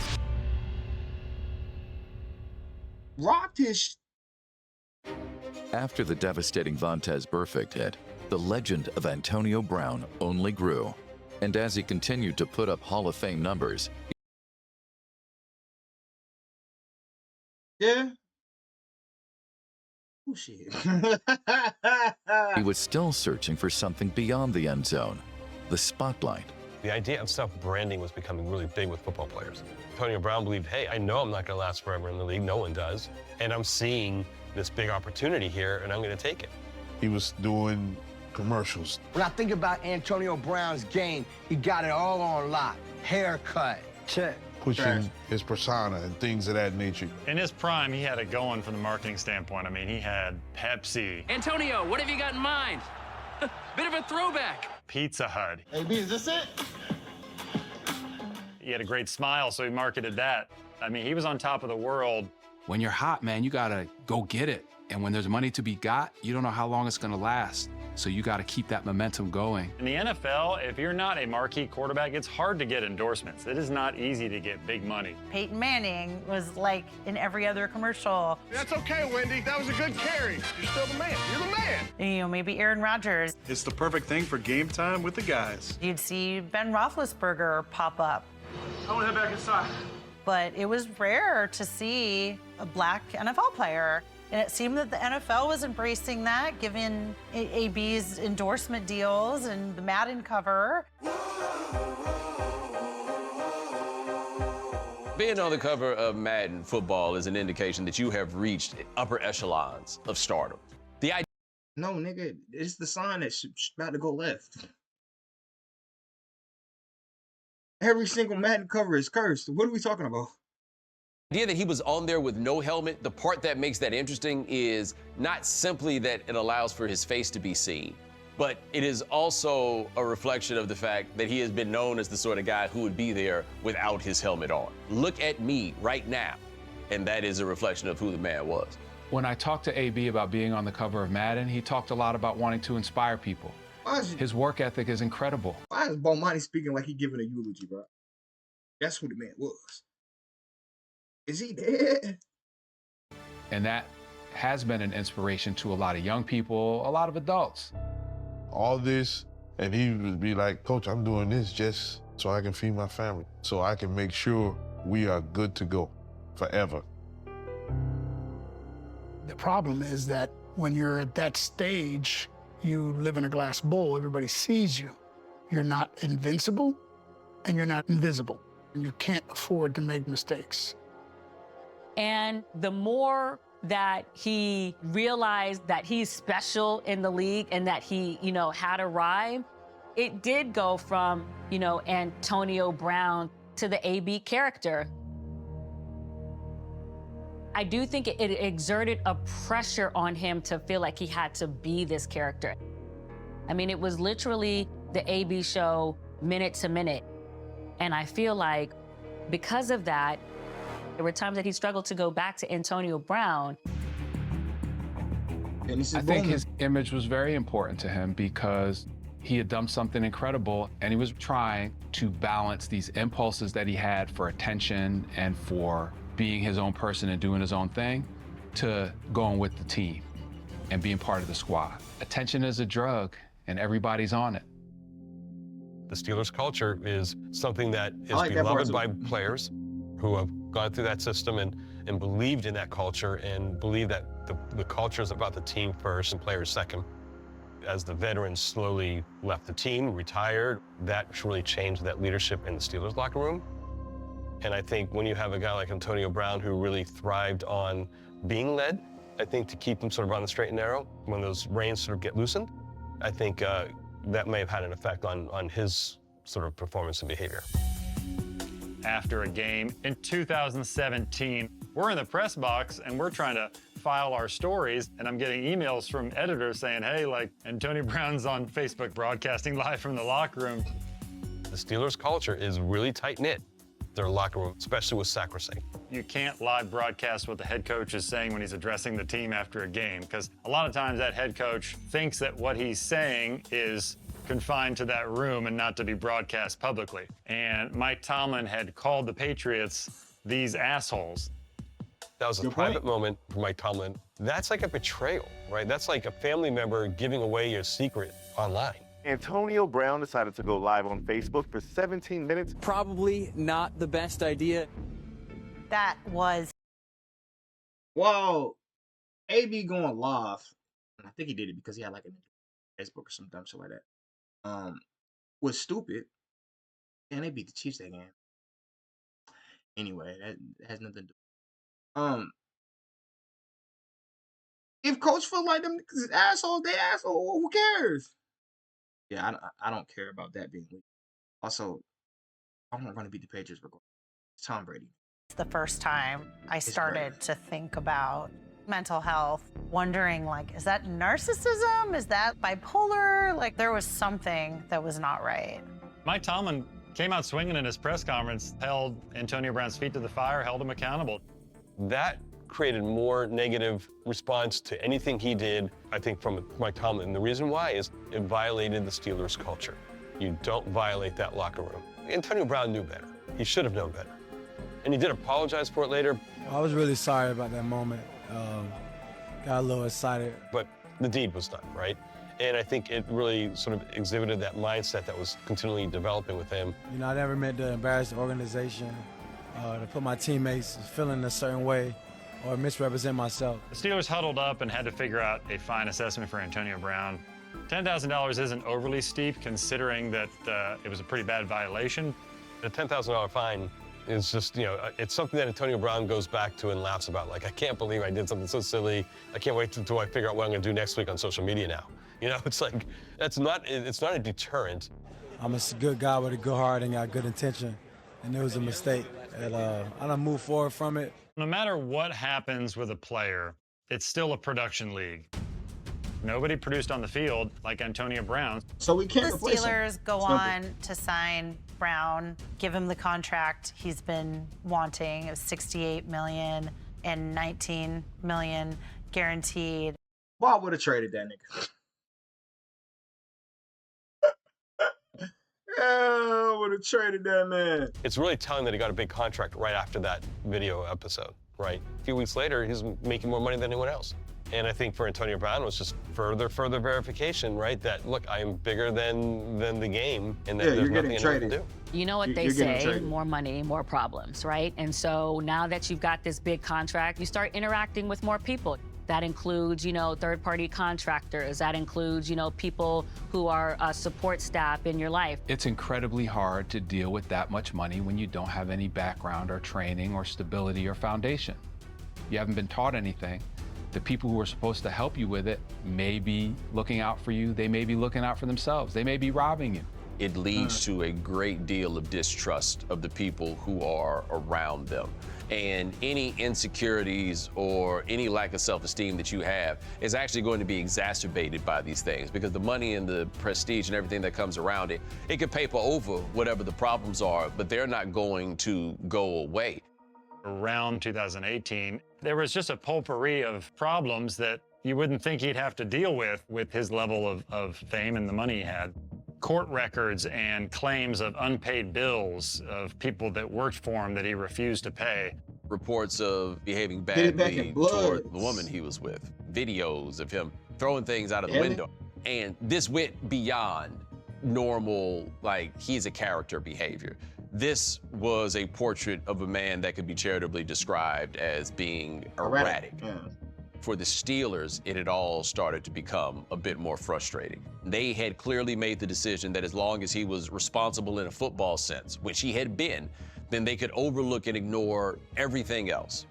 Rocked his... After the devastating Vontaze Burfict hit, the legend of Antonio Brown only grew. And as he continued to put up Hall of Fame numbers, Yeah. Oh, shit. he was still searching for something beyond the end zone, the spotlight. The idea of self-branding was becoming really big with football players. Antonio Brown believed, hey, I know I'm not going to last forever in the league. No one does. And I'm seeing this big opportunity here, and I'm going to take it. He was doing commercials. When I think about Antonio Brown's game, he got it all on lock. Haircut, check. Pushing his persona and things of that nature. In his prime, he had it going from the marketing standpoint. I mean, he had Pepsi. Antonio, what have you got in mind? Bit of a throwback. Pizza Hut. AB, is this it? He had a great smile, so he marketed that. I mean, he was on top of the world. When you're hot, man, you gotta go get it. And when there's money to be got, you don't know how long it's gonna last. So you gotta keep that momentum going. In the NFL, if you're not a marquee quarterback, it's hard to get endorsements. It is not easy to get big money. Peyton Manning was like in every other commercial. That's okay, Wendy. That was a good carry. You're still the man. You're the man. You know, maybe Aaron Rodgers. It's the perfect thing for game time with the guys. You'd see Ben Roethlisberger pop up. I want to head back inside. But it was rare to see a black NFL player. And it seemed that the NFL was embracing that, given AB's endorsement deals and the Madden cover. Being on the cover of Madden football is an indication that you have reached upper echelons of stardom. The idea... No, nigga, it's the sign that's about to go left. Every single Madden cover is cursed. What are we talking about? The idea that he was on there with no helmet, the part that makes that interesting is not simply that it allows for his face to be seen, but it is also a reflection of the fact that he has been known as the sort of guy who would be there without his helmet on. Look at me right now, and that is a reflection of who the man was. When I talked to AB about being on the cover of Madden, he talked a lot about wanting to inspire people. His work ethic is incredible. Why is Bomani speaking like he giving a eulogy, bro? That's who the man was. Is he dead? And that has been an inspiration to a lot of young people, a lot of adults. All this, and he would be like, Coach, I'm doing this just so I can feed my family, so I can make sure we are good to go forever. The problem is that when you're at that stage, you live in a glass bowl, everybody sees you. You're not invincible, and you're not invisible. You can't afford to make mistakes. And the more that he realized that he's special in the league and that he, you know, had a rhyme, it did go from, you know, Antonio Brown to the AB character. I do think it exerted a pressure on him to feel like he had to be this character. I mean, it was literally the AB show minute to minute. And I feel like because of that, there were times that he struggled to go back to Antonio Brown. I think his image was very important to him because he had done something incredible and he was trying to balance these impulses that he had for attention and for being his own person and doing his own thing to going with the team. and being part of the squad. Attention is a drug, and everybody's on it. The Steelers culture is something that is like that beloved by part. players who have gone through that system and believed in that culture and believe that the culture is about the team first and players second. As the veterans slowly left the team, retired, that really changed that leadership in the Steelers locker room. And I think when you have a guy like Antonio Brown who really thrived on being led, I think to keep him sort of on the straight and narrow, when those reins sort of get loosened, I think that may have had an effect on his sort of performance and behavior. After a game in 2017, we're in the press box and we're trying to file our stories, and I'm getting emails from editors saying, hey, like, Antonio Brown's on Facebook broadcasting live from the locker room. The Steelers culture is really tight-knit, their locker room, especially with sacrosanct. You can't live broadcast what the head coach is saying when he's addressing the team after a game, because a lot of times that head coach thinks that what he's saying is confined to that room and not to be broadcast publicly. And Mike Tomlin had called the Patriots these assholes. That was a private moment for Mike Tomlin. That's like a betrayal, right? That's like a family member giving away your secret online. Antonio Brown decided to go live on Facebook for 17 minutes. Probably not the best idea. That was. Well, AB going live, I think he did it because he had like a Facebook or some dumb shit like that. Was stupid. And they beat the Chiefs that game. Anyway, that has nothing to do. If coach feel like them niggas is assholes, they asshole. Who cares? Yeah, I don't care about that being weak. Also, I'm not going to beat the Patriots regardless. It's Tom Brady. It's the first time I started to think about mental health, wondering, like, is that narcissism? Is that bipolar? Like, there was something that was not right. Mike Tomlin came out swinging in his press conference, held Antonio Brown's feet to the fire, held him accountable. That created more negative response to anything he did, I think, from Mike Tomlin. And the reason why is it violated the Steelers culture. You don't violate that locker room. Antonio Brown knew better. He should have known better. And he did apologize for it later. I was really sorry about that moment. Got a little excited. But the deed was done, right? And I think it really sort of exhibited that mindset that was continually developing with him. You know, I never meant to embarrass the organization, to put my teammates feeling a certain way or misrepresent myself. The Steelers huddled up and had to figure out a fine assessment for Antonio Brown. $10,000 isn't overly steep considering that it was a pretty bad violation. The $10,000 fine is just, you know, it's something that Antonio Brown goes back to and laughs about. Like, I can't believe I did something so silly. I can't wait until I figure out what I'm going to do next week on social media now. You know, it's like, it's not a deterrent. I'm a good guy with a good heart and got good intention, and it was a mistake. And I don't move forward from it. No matter what happens with a player, it's still a production league. Nobody produced on the field like Antonio Brown. So we can't The replace him. Steelers go on to sign Brown, give him the contract he's been wanting of $68 million and $19 million guaranteed. Bob would have traded that nigga. Yeah, would have traded that man. It's really telling that he got a big contract right after that video episode, right? A few weeks later, he's making more money than anyone else. And I think for Antonio Brown, it was just further verification, right? That, look, I am bigger than the game, and that there's nothing anyone can do. You know what they say, more money, more problems, right? And so now that you've got this big contract, you start interacting with more people. That includes, you know, third-party contractors. That includes, you know, people who are support staff in your life. It's incredibly hard to deal with that much money when you don't have any background or training or stability or foundation. You haven't been taught anything. The people who are supposed to help you with it may be looking out for you. They may be looking out for themselves. They may be robbing you. It leads to a great deal of distrust of the people who are around them. And any insecurities or any lack of self-esteem that you have is actually going to be exacerbated by these things, because the money and the prestige and everything that comes around it, it could paper over whatever the problems are, but they're not going to go away. Around 2018, there was just a potpourri of problems that you wouldn't think he'd have to deal with his level of fame and the money he had. Court records and claims of unpaid bills of people that worked for him that he refused to pay. Reports of behaving badly toward the woman he was with. videos of him throwing things out of the window. And this went beyond normal, like, he's a character behavior. This was a portrait of a man that could be charitably described as being erratic. For the Steelers, it had all started to become a bit more frustrating. They had clearly made the decision that as long as he was responsible in a football sense, which he had been, then they could overlook and ignore everything else.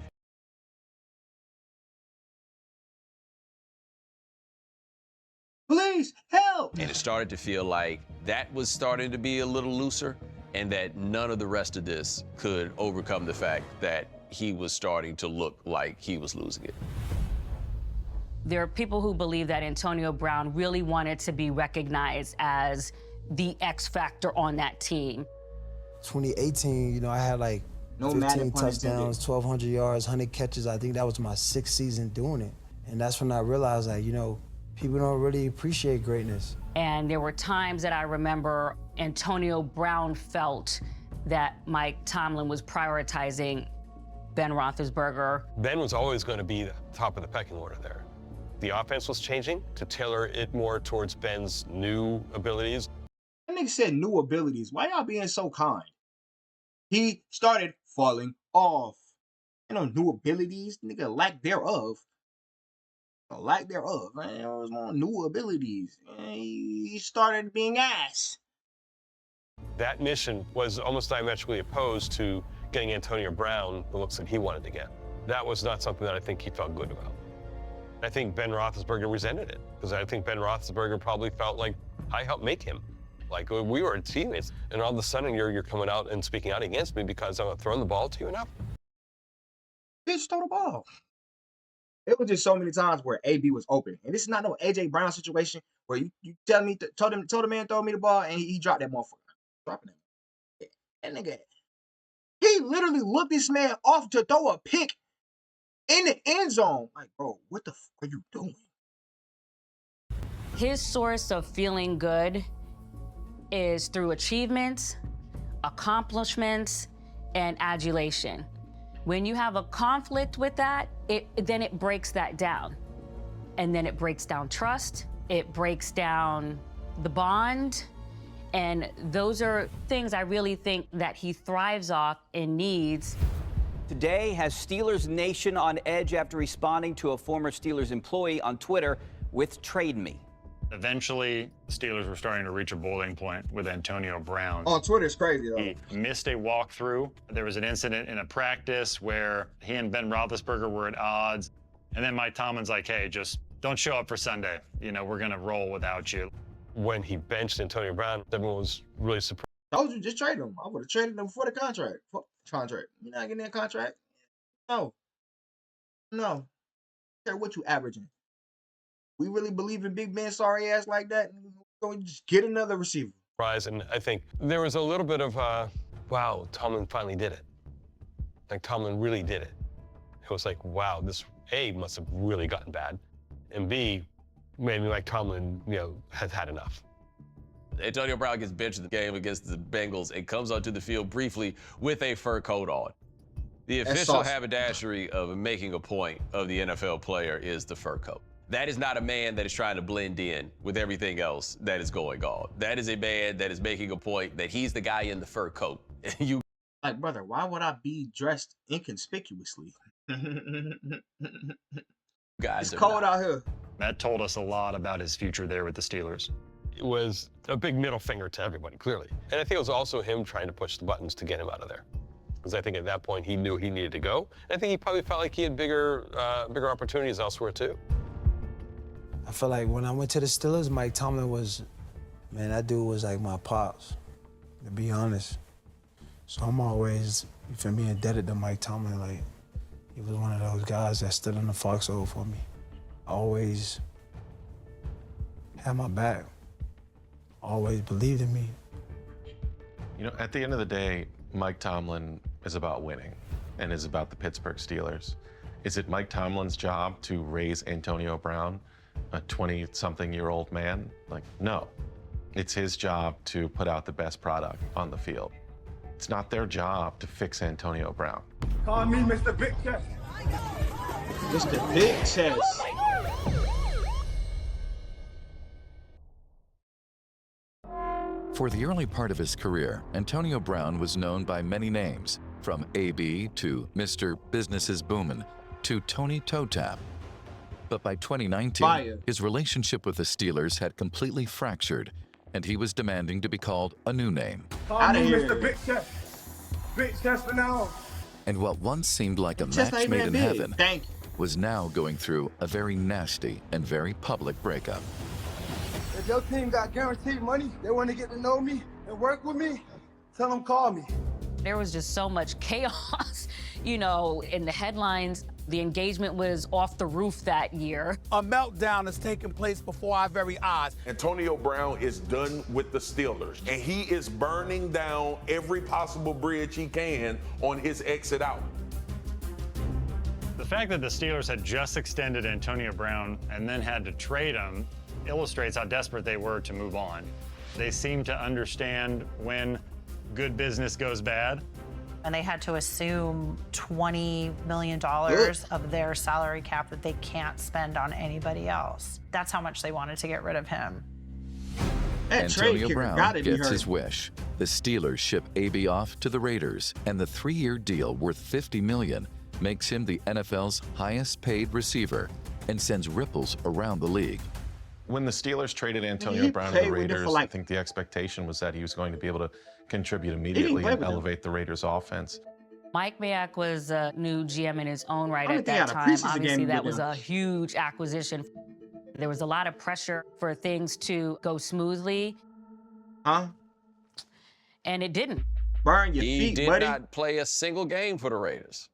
Please help! And it started to feel like that was starting to be a little looser, and that none of the rest of this could overcome the fact that he was starting to look like he was losing it. There are people who believe that Antonio Brown really wanted to be recognized as the X factor on that team. 2018, you know, I had like 15 touchdowns, 1,200 yards, 100 catches. I think that was my 6th season doing it. And that's when I realized that, you know, people don't really appreciate greatness. And there were times that I remember Antonio Brown felt that Mike Tomlin was prioritizing Ben Roethlisberger. Ben was always going to be the top of the pecking order there. The offense was changing to tailor it more towards Ben's new abilities. That nigga said new abilities. Why y'all being so kind? He started falling off. You know, new abilities, nigga, lack thereof. Lack thereof, man. There was no new abilities. He started being ass. That mission was almost diametrically opposed to getting Antonio Brown the looks that he wanted to get. That was not something that I think he felt good about. I think Ben Roethlisberger resented it, because I think Ben Roethlisberger probably felt like I helped make him. Like, we were teammates, and all of a sudden you're coming out and speaking out against me because I'm not throwing the ball to you enough? Bitch, throw the ball. It was just so many times where AB was open. And this is not no AJ Brown situation where you tell me, told the man throw me the ball and he dropped that motherfucker. Dropping it. That nigga, he literally looked this man off to throw a pick in the end zone. Like, bro, what the fuck are you doing? His source of feeling good is through achievements, accomplishments, and adulation. When you have a conflict with that, then it breaks that down. And then it breaks down trust, it breaks down the bond, and those are things I really think that he thrives off and needs. Today has Steelers Nation on edge after responding to a former Steelers employee on Twitter with "Trade Me." Eventually, the Steelers were starting to reach a boiling point with Antonio Brown. On Twitter, it's crazy, though. He missed a walkthrough. There was an incident in a practice where he and Ben Roethlisberger were at odds. And then Mike Tomlin's like, hey, just don't show up for Sunday. You know, we're going to roll without you. When he benched Antonio Brown, everyone was really surprised. I told you, just trade him. I would have traded him before the contract. Fuck the contract. You're not getting that contract? No. No. I don't care what you averaging. We really believe in Big Ben sorry ass like that? Go just get another receiver. And I think there was a little bit of, wow, Tomlin finally did it. Like, Tomlin really did it. It was like, wow, this A, must have really gotten bad, and B, made me like Tomlin, you know, has had enough. Antonio Brown gets benched in the game against the Bengals and comes onto the field briefly with a fur coat on. The official haberdashery of making a point of the NFL player is the fur coat. That is not a man that is trying to blend in with everything else that is going on. That is a man that is making a point that he's the guy in the fur coat. You like, brother, why would I be dressed inconspicuously? Guys, it's cold out here. That told us a lot about his future there with the Steelers. It was a big middle finger to everybody, clearly. And I think it was also him trying to push the buttons to get him out of there. Because I think at that point he knew he needed to go. And I think he probably felt like he had bigger opportunities elsewhere too. I feel like when I went to the Steelers, Mike Tomlin was, man, that dude was like my pops, to be honest. So I'm always, you feel me, indebted to Mike Tomlin. Like, he was one of those guys that stood in the foxhole for me. Always had my back. Always believed in me. You know, at the end of the day, Mike Tomlin is about winning and is about the Pittsburgh Steelers. Is it Mike Tomlin's job to raise Antonio Brown, a 20-something-year-old man? Like, no. It's his job to put out the best product on the field. It's not their job to fix Antonio Brown. Call me Mr. Big Chest. Mr. Big Chest. For the early part of his career, Antonio Brown was known by many names, from AB to Mr. Business is Boomin' to Tony Toe Tap. But by 2019, his relationship with the Steelers had completely fractured, and he was demanding to be called a new name. Call me Mr. Big Chest. Big Chest for now. And what once seemed like a match made in heaven was now going through a very nasty and very public breakup. If your team got guaranteed money, they want to get to know me and work with me, tell them call me. There was just so much chaos, you know, in the headlines. The engagement was off the roof that year. A meltdown is taking place before our very eyes. Antonio Brown is done with the Steelers, and he is burning down every possible bridge he can on his exit out. The fact that the Steelers had just extended Antonio Brown and then had to trade him illustrates how desperate they were to move on. They seem to understand when good business goes bad. And they had to assume $20 million of their salary cap that they can't spend on anybody else. That's how much they wanted to get rid of him. Antonio Brown gets his wish. The Steelers ship AB off to the Raiders, and the 3-year deal worth $50 million makes him the NFL's highest paid receiver and sends ripples around the league. When the Steelers traded Antonio Brown to the Raiders, I think the expectation was that he was going to be able to contribute immediately and elevate the Raiders' offense. Mike Mayock was a new GM in his own right at that time. Obviously, that was a huge acquisition. There was a lot of pressure for things to go smoothly. Huh? And it didn't. Burn your He feet, did buddy. not play a single game for the Raiders.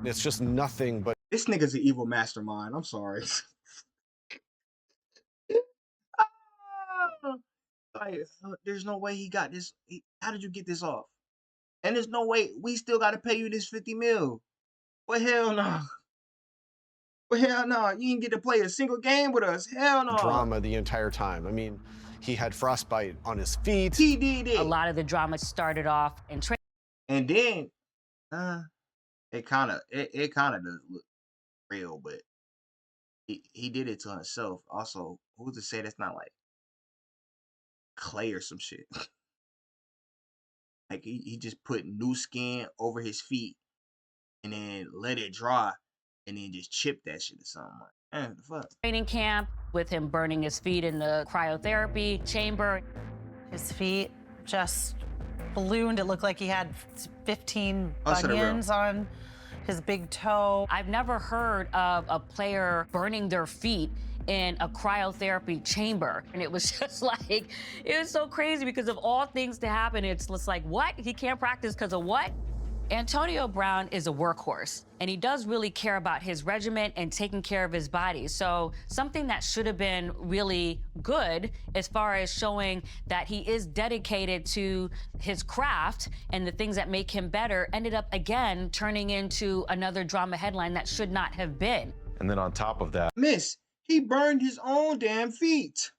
It's just nothing but... This nigga's an evil mastermind. I'm sorry. Like, there's no way he got this. How did you get this off? And there's no way we still got to pay you this $50 million. Well, hell no. Well, hell no. You didn't get to play a single game with us. Hell no. Drama the entire time. I mean, he had frostbite on his feet. He did it. A lot of the drama started off in training. And then, it kind of does look real, but he did it to himself. Also, who's to say that's not like clay or some shit? Like he just put new skin over his feet and then let it dry and then just chip that shit or something. Like, man, the fuck? Training camp with him burning his feet in the cryotherapy chamber. His feet just ballooned. It looked like he had 15 bunions on his big toe. I've never heard of a player burning their feet in a cryotherapy chamber. And it was just like, it was so crazy because of all things to happen. It's just like, what? He can't practice because of what? Antonio Brown is a workhorse, and he does really care about his regiment and taking care of his body. So something that should have been really good as far as showing that he is dedicated to his craft and the things that make him better ended up again turning into another drama headline that should not have been. And then on top of that, Miss, he burned his own damn feet.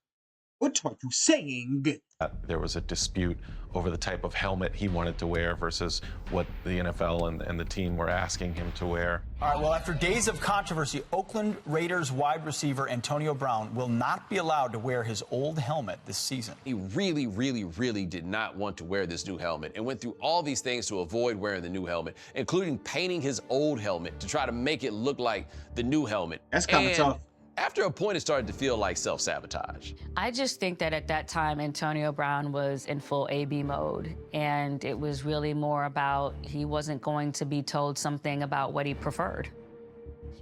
What are you saying? there was a dispute over the type of helmet he wanted to wear versus what the NFL and the team were asking him to wear. All right, well, after days of controversy, Oakland Raiders wide receiver Antonio Brown will not be allowed to wear his old helmet this season. He really, really, really did not want to wear this new helmet and went through all these things to avoid wearing the new helmet, including painting his old helmet to try to make it look like the new helmet. That's kind of tough. After a point, it started to feel like self-sabotage. I just think that at that time, Antonio Brown was in full AB mode, and it was really more about he wasn't going to be told something about what he preferred.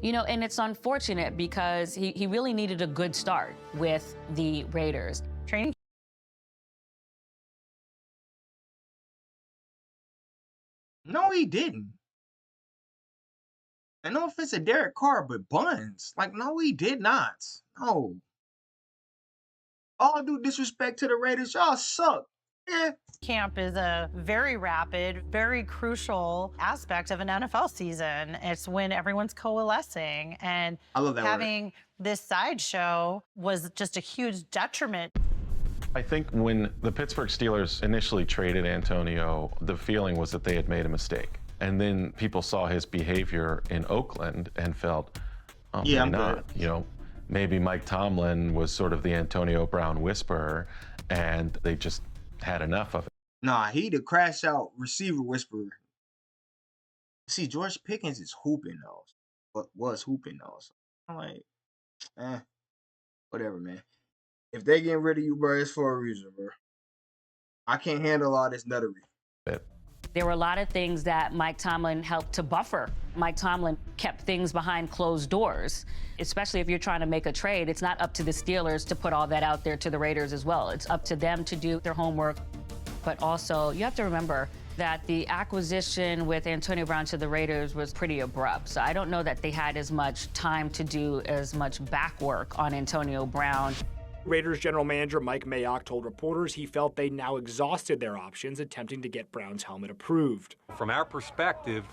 You know, and it's unfortunate because he really needed a good start with the Raiders. Training. No, he didn't. And no offense to Derek Carr, but Buns. Like, no, he did not. No. All due disrespect to the Raiders, y'all suck. Yeah. Camp is a very rapid, very crucial aspect of an NFL season. It's when everyone's coalescing. And I love that having this sideshow was just a huge detriment. I think when the Pittsburgh Steelers initially traded Antonio, the feeling was that they had made a mistake. And then people saw his behavior in Oakland and felt, oh, yeah, maybe not. You know, maybe Mike Tomlin was sort of the Antonio Brown whisperer, and they just had enough of it. Nah, he the crash out receiver whisperer. See, George Pickens is hooping though. But was hooping though. So I'm like, whatever, man. If they getting rid of you, bro, it's for a reason, bro. I can't handle all this nuttery. There were a lot of things that Mike Tomlin helped to buffer. Mike Tomlin kept things behind closed doors, especially if you're trying to make a trade. It's not up to the Steelers to put all that out there to the Raiders as well. It's up to them to do their homework. But also, you have to remember that the acquisition with Antonio Brown to the Raiders was pretty abrupt. So I don't know that they had as much time to do as much back work on Antonio Brown. Raiders general manager Mike Mayock told reporters he felt they now exhausted their options attempting to get Brown's helmet approved. From our perspective,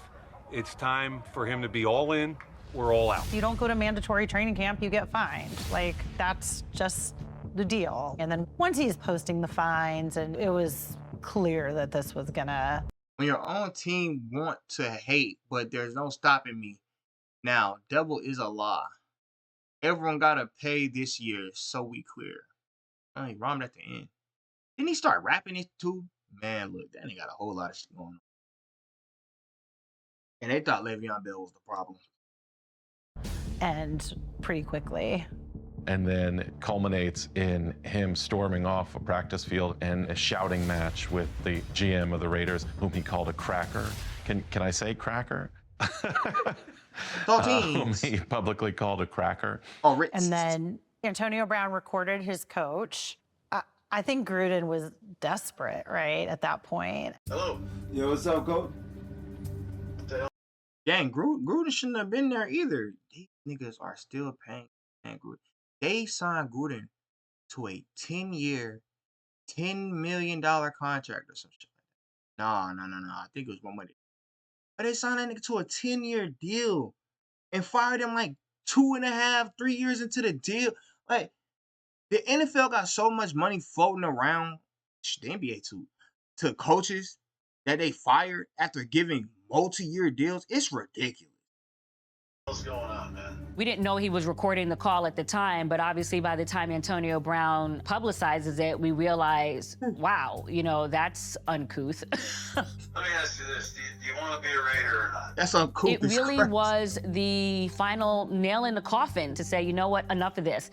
it's time for him to be all in or all out. If you don't go to mandatory training camp, you get fined. Like, that's just the deal. And then once he's posting the fines, and it was clear that this was gonna... When your own team want to hate, but there's no stopping me. Now, devil is a lie. Everyone got to pay this year, so we clear. I mean, rhymed at the end. Didn't he start rapping it too? Man, look, that nigga got a whole lot of shit going on. And they thought Le'Veon Bell was the problem. And pretty quickly. And then it culminates in him storming off a practice field and a shouting match with the GM of the Raiders, whom he called a cracker. Can I say cracker? He publicly called a cracker. And then Antonio Brown recorded his coach. I think Gruden was desperate, right, at that point. Hello. Yo, what's up, coach? Dang, Gruden shouldn't have been there either. These niggas are still paying Gruden. They signed Gruden to a 10-year, $10 million contract or some shit. No. I think it was more money. But they signed that nigga to a 10-year deal and fired him like 2.5, 3 years into the deal. Like, the NFL got so much money floating around, the NBA too, to coaches that they fired after giving multi-year deals. It's ridiculous. What's going on, man? We didn't know he was recording the call at the time, but obviously by the time Antonio Brown publicizes it, we realize, wow, that's uncouth. Let me ask you this. Do you want to be a Raider or not? That's uncouth. It really was the final nail in the coffin to say, you know what, enough of this.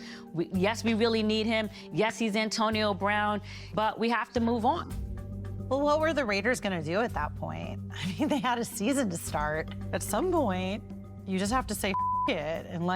Yes, we really need him. Yes, he's Antonio Brown, but we have to move on. Well, what were the Raiders going to do at that point? I mean, they had a season to start. At some point, you just have to say it and,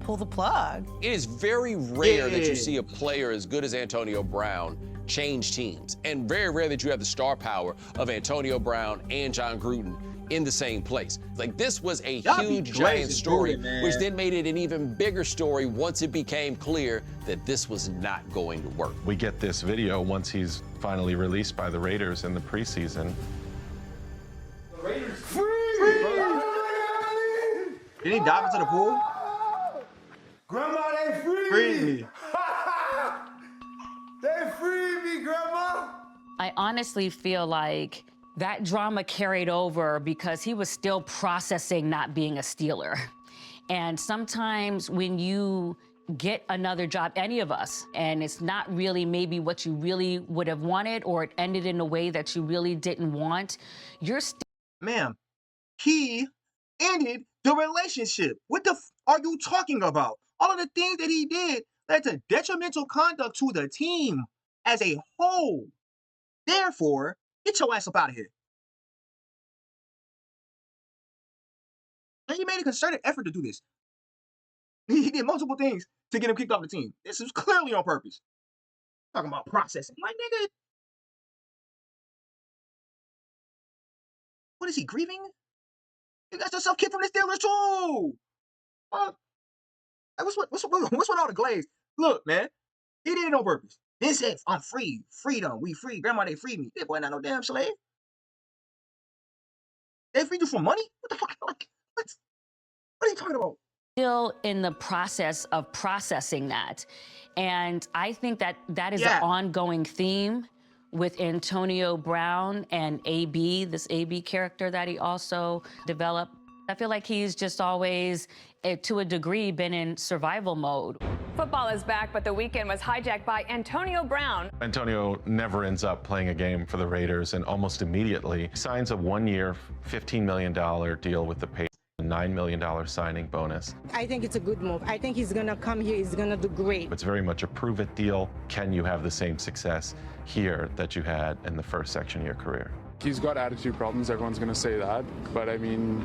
pull the plug. It is very rare that you see a player as good as Antonio Brown change teams, and very rare that you have the star power of Antonio Brown and John Gruden in the same place. This was a huge, giant story, which then made it an even bigger story once it became clear that this was not going to work. We get this video once he's finally released by the Raiders in the preseason. The Raiders free! Did he dive into the pool? Grandma, they free me. They free me, Grandma. I honestly feel like that drama carried over because he was still processing not being a Steeler. And sometimes when you get another job, any of us, and it's not really maybe what you really would have wanted, or it ended in a way that you really didn't want, you're still... Ma'am, he ended the relationship. What the are you talking about? All of the things that he did led to detrimental conduct to the team as a whole. Therefore, get your ass up out of here. And he made a concerted effort to do this. He did multiple things to get him kicked off the team. This was clearly on purpose. Talking about processing. Like, nigga. What is he, grieving? You got yourself kicked from the Steelers too. What's with all the glaze? Look, man, he did it on purpose. Then said, "I'm free, freedom, we free." Grandma, they freed me. That boy not no damn slave. They freed you for money? What the fuck? What are you talking about? Still in the process of processing that, and I think that is an ongoing theme with Antonio Brown and AB, this AB character that he also developed. I feel like he's just always, to a degree, been in survival mode. Football is back, but the weekend was hijacked by Antonio Brown. Antonio never ends up playing a game for the Raiders and almost immediately signs a 1-year, $15 million deal with the Patriots. A $9 million signing bonus. I think it's a good move. I think he's going to come here. He's going to do great. It's very much a prove-it deal. Can you have the same success here that you had in the first section of your career? He's got attitude problems. Everyone's going to say that. But, I mean,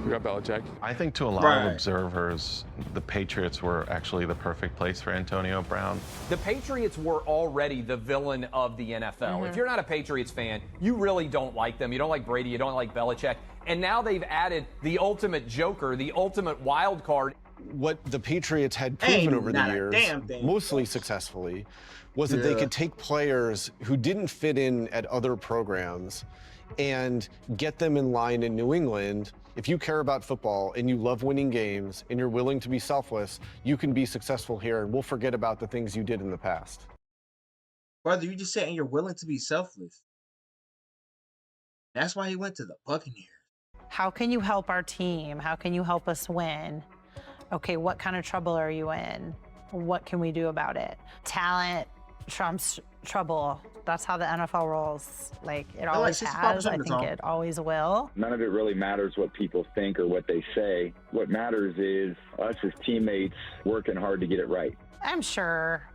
we got Belichick. I think to a lot of observers, the Patriots were actually the perfect place for Antonio Brown. The Patriots were already the villain of the NFL. If you're not a Patriots fan, you really don't like them. You don't like Brady. You don't like Belichick. And now they've added the ultimate joker, the ultimate wild card. What the Patriots had proven over the years, mostly successfully, was that they could take players who didn't fit in at other programs and get them in line in New England. If you care about football and you love winning games and you're willing to be selfless, you can be successful here, and we'll forget about the things you did in the past. Brother, you just saying you're willing to be selfless. That's why he went to the Buccaneers. How can you help our team? How can you help us win? Okay, what kind of trouble are you in? What can we do about it? Talent trumps trouble. That's how the NFL rolls. Like, it always has. I think it always will. None of it really matters what people think or what they say. What matters is us as teammates working hard to get it right. I'm sure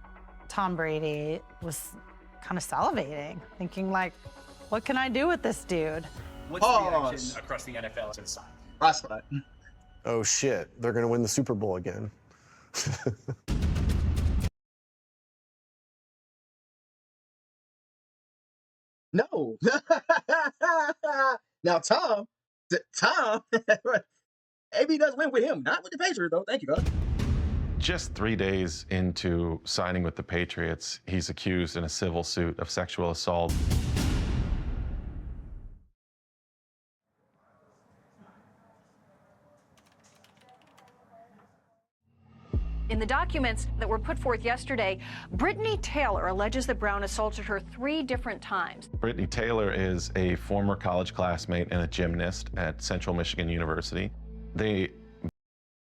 Tom Brady was kind of salivating, thinking like, what can I do with this dude? What's the reaction across the NFL to the sign? Oh shit, they're going to win the Super Bowl again. No. Now, Tom, AB does win with him, not with the Patriots, though. Thank you, God. Just 3 days into signing with the Patriots, he's accused in a civil suit of sexual assault. In the documents that were put forth yesterday, Brittany Taylor alleges that Brown assaulted her 3 different times. Brittany Taylor is a former college classmate and a gymnast at Central Michigan University.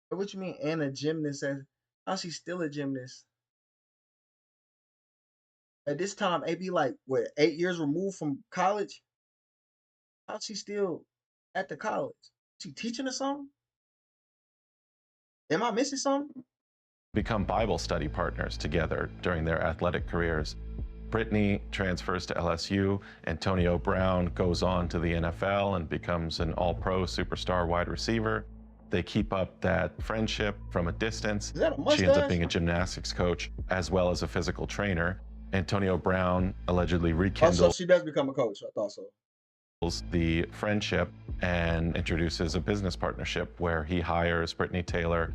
What you mean, and a gymnast? How's she still a gymnast? At this time, AB like, what, 8 years removed from college? How's she still at the college? She teaching or something? Am I missing something? Become Bible study partners together during their athletic careers. Brittany transfers to LSU. Antonio Brown goes on to the NFL and becomes an all-pro superstar wide receiver. They keep up that friendship from a distance. Is that a mustache? She ends up being a gymnastics coach as well as a physical trainer. Antonio Brown allegedly rekindles. Also, she does become a coach. I thought so. The friendship and introduces a business partnership where he hires Brittany Taylor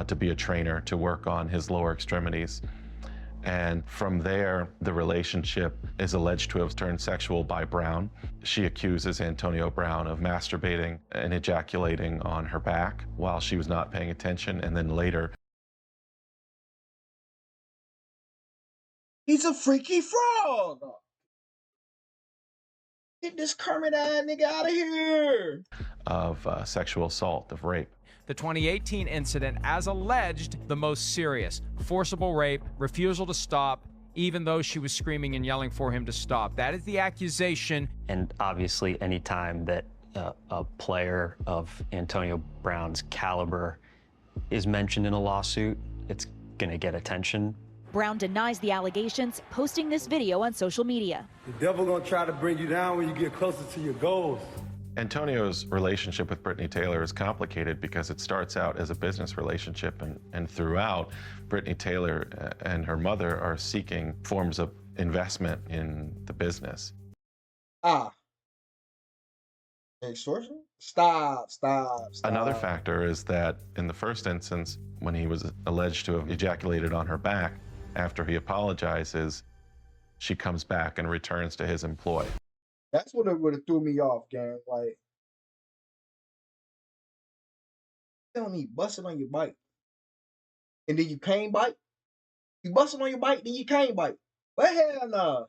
to be a trainer to work on his lower extremities. And from there, the relationship is alleged to have turned sexual by Brown. She accuses Antonio Brown of masturbating and ejaculating on her back while she was not paying attention, and then later. He's a freaky frog. Get this Kermit-eyed nigga out of here. Of sexual assault, of rape. The 2018 incident, as alleged, the most serious. Forcible rape, refusal to stop, even though she was screaming and yelling for him to stop. That is the accusation. And obviously, any time that a player of Antonio Brown's caliber is mentioned in a lawsuit, it's going to get attention. Brown denies the allegations, posting this video on social media. The devil gonna try to bring you down when you get closer to your goals. Antonio's relationship with Brittany Taylor is complicated because it starts out as a business relationship, and throughout, Brittany Taylor and her mother are seeking forms of investment in the business. Extortion? Stop. Another factor is that in the first instance, when he was alleged to have ejaculated on her back, after he apologizes, she comes back and returns to his employ. That's what it would have threw me off, gang. Like, you don't need busting on your bike. And then you can't bite. You busting on your bike, then you can't bite. But hell no.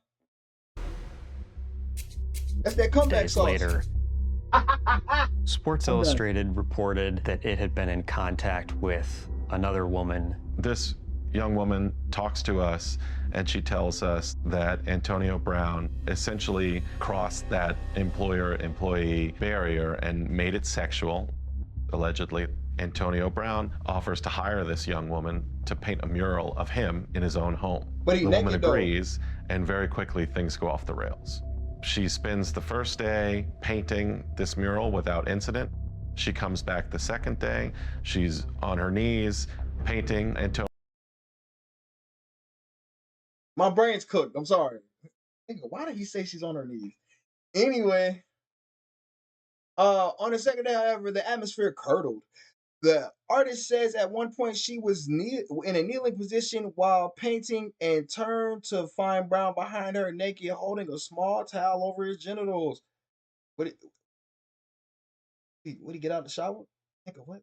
That's that comeback Days sauce. later, Sports Illustrated reported that it had been in contact with another woman. This young woman talks to us and she tells us that Antonio Brown essentially crossed that employer-employee barrier and made it sexual, allegedly. Antonio Brown offers to hire this young woman to paint a mural of him in his own home. But the woman agrees, and very quickly things go off the rails. She spends the first day painting this mural without incident. She comes back the second day. She's on her knees painting Antonio. My brain's cooked. I'm sorry. Why did he say she's on her knees? Anyway, on the second day, however, the atmosphere curdled. The artist says at one point she was in a kneeling position while painting and turned to find Brown behind her, naked, holding a small towel over his genitals. Would he get out of the shower? Nigga, what?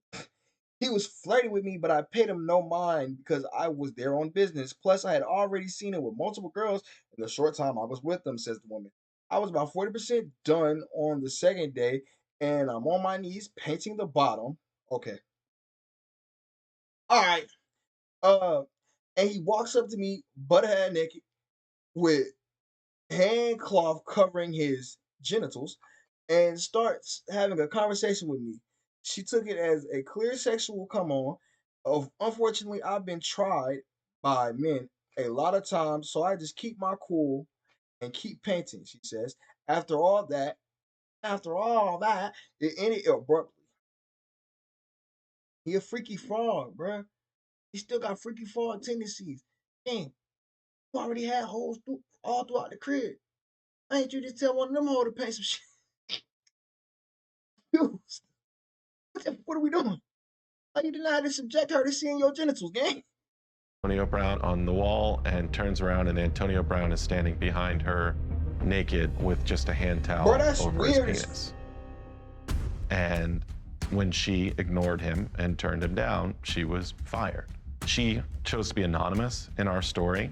He was flirting with me, but I paid him no mind because I was there on business. Plus, I had already seen him with multiple girls in the short time I was with them, says the woman. I was about 40% done on the second day, and I'm on my knees painting the bottom. Okay. All right. And he walks up to me, butt-head naked, with hand cloth covering his genitals, and starts having a conversation with me. She took it as a clear sexual come on. Unfortunately, I've been tried by men a lot of times, so I just keep my cool and keep painting, she says. After all that, it ended abruptly. He a freaky frog, bruh. He still got freaky frog tendencies. Damn, you already had holes all throughout the crib. Why ain't you just tell one of them hoes to paint some shit? What are we doing? Why you deny to subject her to seeing your genitals, gang? Antonio Brown on the wall and turns around, and Antonio Brown is standing behind her naked with just a hand towel over his penis. And when she ignored him and turned him down, she was fired. She chose to be anonymous in our story.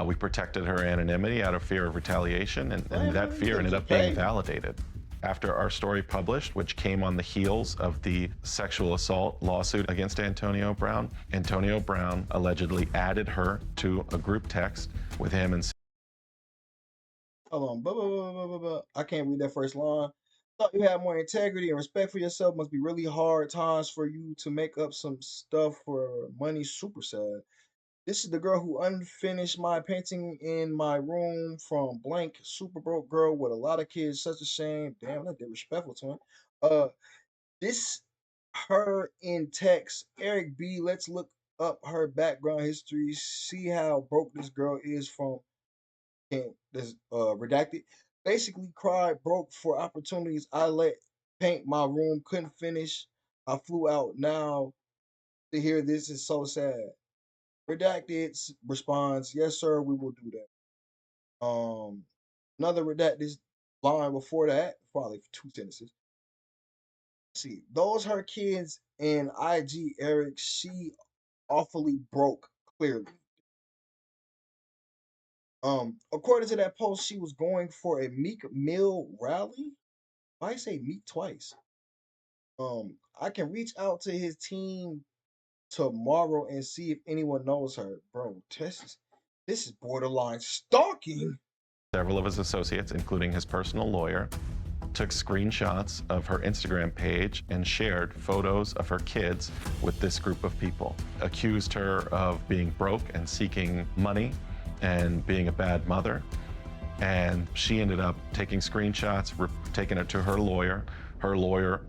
We protected her anonymity out of fear of retaliation, and that fear ended up being validated. After our story published, which came on the heels of the sexual assault lawsuit against Antonio Brown allegedly added her to a group text with him and... Hold on, I can't read that first line. Thought you had more integrity and respect for yourself. Must be really hard times for you to make up some stuff for money. Super sad. This is the girl who unfinished my painting in my room from blank. Super broke girl with a lot of kids. Such a shame. Damn, that's disrespectful to him. This her in text. Eric B. Let's look up her background history. See how broke this girl is from. This redacted. Basically cried broke for opportunities I let paint my room. Couldn't finish. I flew out. Now to hear this is so sad. Redacted responds, yes, sir, we will do that. Another redacted line before that, probably 2 sentences. Let's see, those her kids in IG, Eric, she awfully broke, clearly. According to that post, she was going for a Meek Mill rally. Why say Meek twice? I can reach out to his team tomorrow and see if anyone knows her. Bro, this is borderline stalking. Several of his associates, including his personal lawyer, took screenshots of her Instagram page and shared photos of her kids with this group of people. Accused her of being broke and seeking money and being a bad mother. And she ended up taking screenshots, taking it to her lawyer. Her lawyer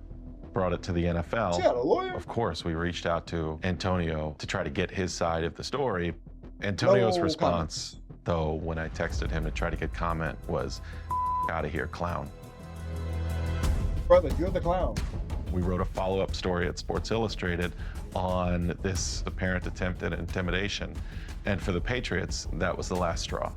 brought it to the NFL. She had a lawyer? Of course, we reached out to Antonio to try to get his side of the story. Antonio's response, though, when I texted him to try to get comment was, out of here, clown. Brother, you're the clown. We wrote a follow-up story at Sports Illustrated on this apparent attempt at intimidation. And for the Patriots, that was the last straw.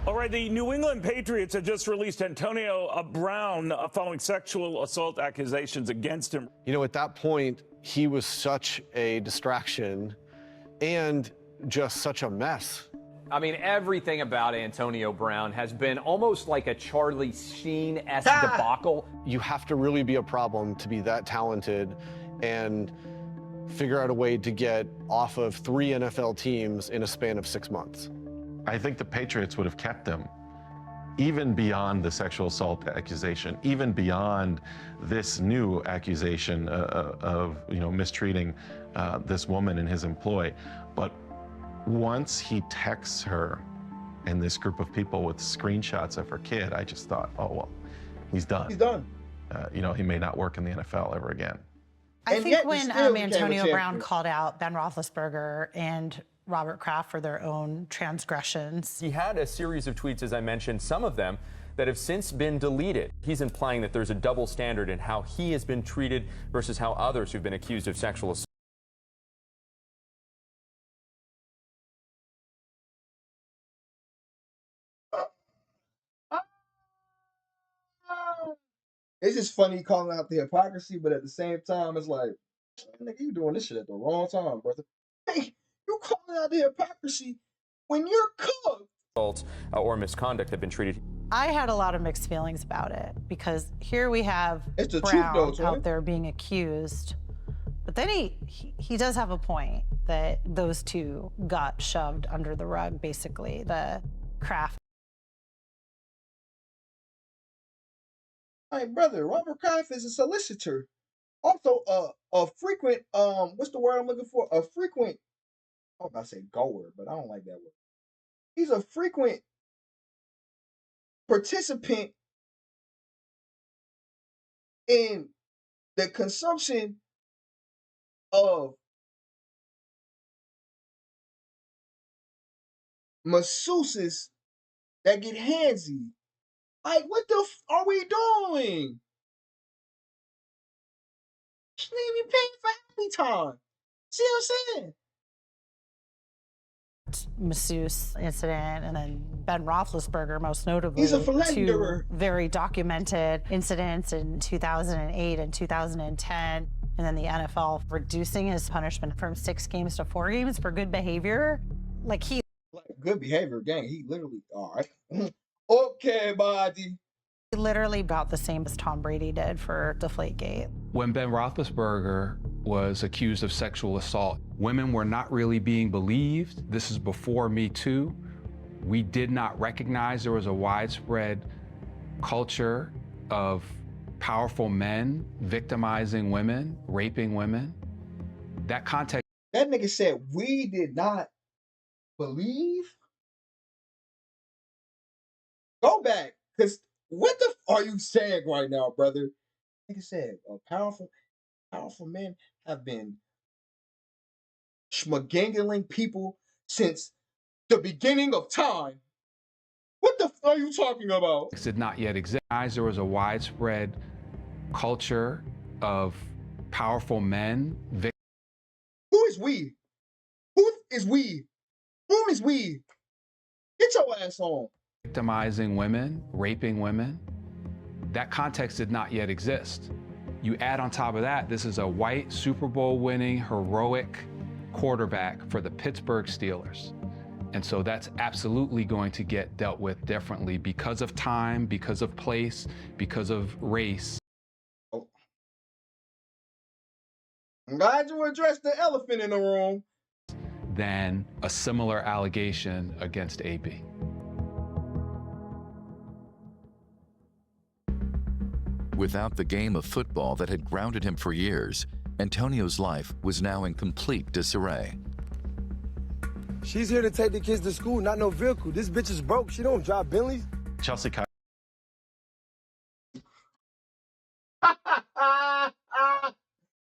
All right, the New England Patriots have just released Antonio Brown following sexual assault accusations against him. You know, at that point, he was such a distraction and just such a mess. I mean, everything about Antonio Brown has been almost like a Charlie Sheen-esque debacle. You have to really be a problem to be that talented and figure out a way to get off of 3 NFL teams in a span of 6 months. I think the Patriots would have kept him even beyond the sexual assault accusation, even beyond this new accusation of mistreating this woman in his employ. But once he texts her and this group of people with screenshots of her kid, I just thought, oh, well, he's done. He's done. He may not work in the NFL ever again. I think when Antonio Brown called out Ben Roethlisberger and Robert Kraft for their own transgressions. He had a series of tweets, as I mentioned, some of them that have since been deleted. He's implying that there's a double standard in how he has been treated versus how others who've been accused of sexual assault. It's just funny calling out the hypocrisy, but at the same time, it's like, nigga, you doing this shit at the wrong time, brother. Hey, you calling out the hypocrisy when you're cooked. Or misconduct have been treated. I had a lot of mixed feelings about it because here we have it's the Brown truth, though, out there being accused, but then he does have a point that those two got shoved under the rug, basically, the Kraft. Hey, brother, Robert Kraft is a solicitor. Also, a frequent, what's the word I'm looking for? A frequent, I was about to say goer, but I don't like that word. He's a frequent participant in the consumption of masseuses that get handsy. Like, what the are we doing? Shouldn't even be paying for happy time. See what I'm saying? Masseuse incident, and then Ben Roethlisberger, most notably. He's a philanderer. 2 very documented incidents in 2008 and 2010, and then the NFL reducing his punishment from 6 games to 4 games for good behavior. Like good behavior, gang. He literally, all right. Okay, buddy. He literally about the same as Tom Brady did for Deflategate. When Ben Roethlisberger was accused of sexual assault, women were not really being believed. This is before Me Too. We did not recognize there was a widespread culture of powerful men victimizing women, raping women. That context. That nigga said we did not believe. Go back, because what the are you saying right now, brother? Nigga said powerful men have been schmagangling people since the beginning of time. What the are you talking about? Did not yet exist. There was a widespread culture of powerful men. Who is we? Who is we? Who is we? Get your ass on. Victimizing women, raping women. That context did not yet exist. You add on top of that, this is a white Super Bowl winning, heroic quarterback for the Pittsburgh Steelers. And so that's absolutely going to get dealt with differently because of time, because of place, because of race. Oh. I'm glad you addressed the elephant in the room. Than a similar allegation against AB. Without the game of football that had grounded him for years, Antonio's life was now in complete disarray. She's here to take the kids to school, not no vehicle. This bitch is broke. She don't drive Bentleys. Chelsea. What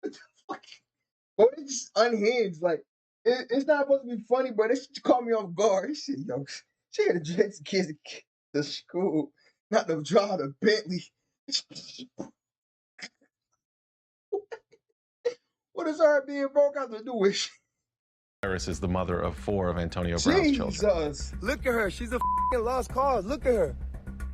the fuck? Bro, it's just unhinged. Like, it's not supposed to be funny, but it caught me off guard. She said, yo, she had to take the kids to school, not to drive a Bentley. What does her being broke have to do with shit? Iris is the mother of 4 of Antonio Brown's children. Look at her. She's a lost cause. Look at her.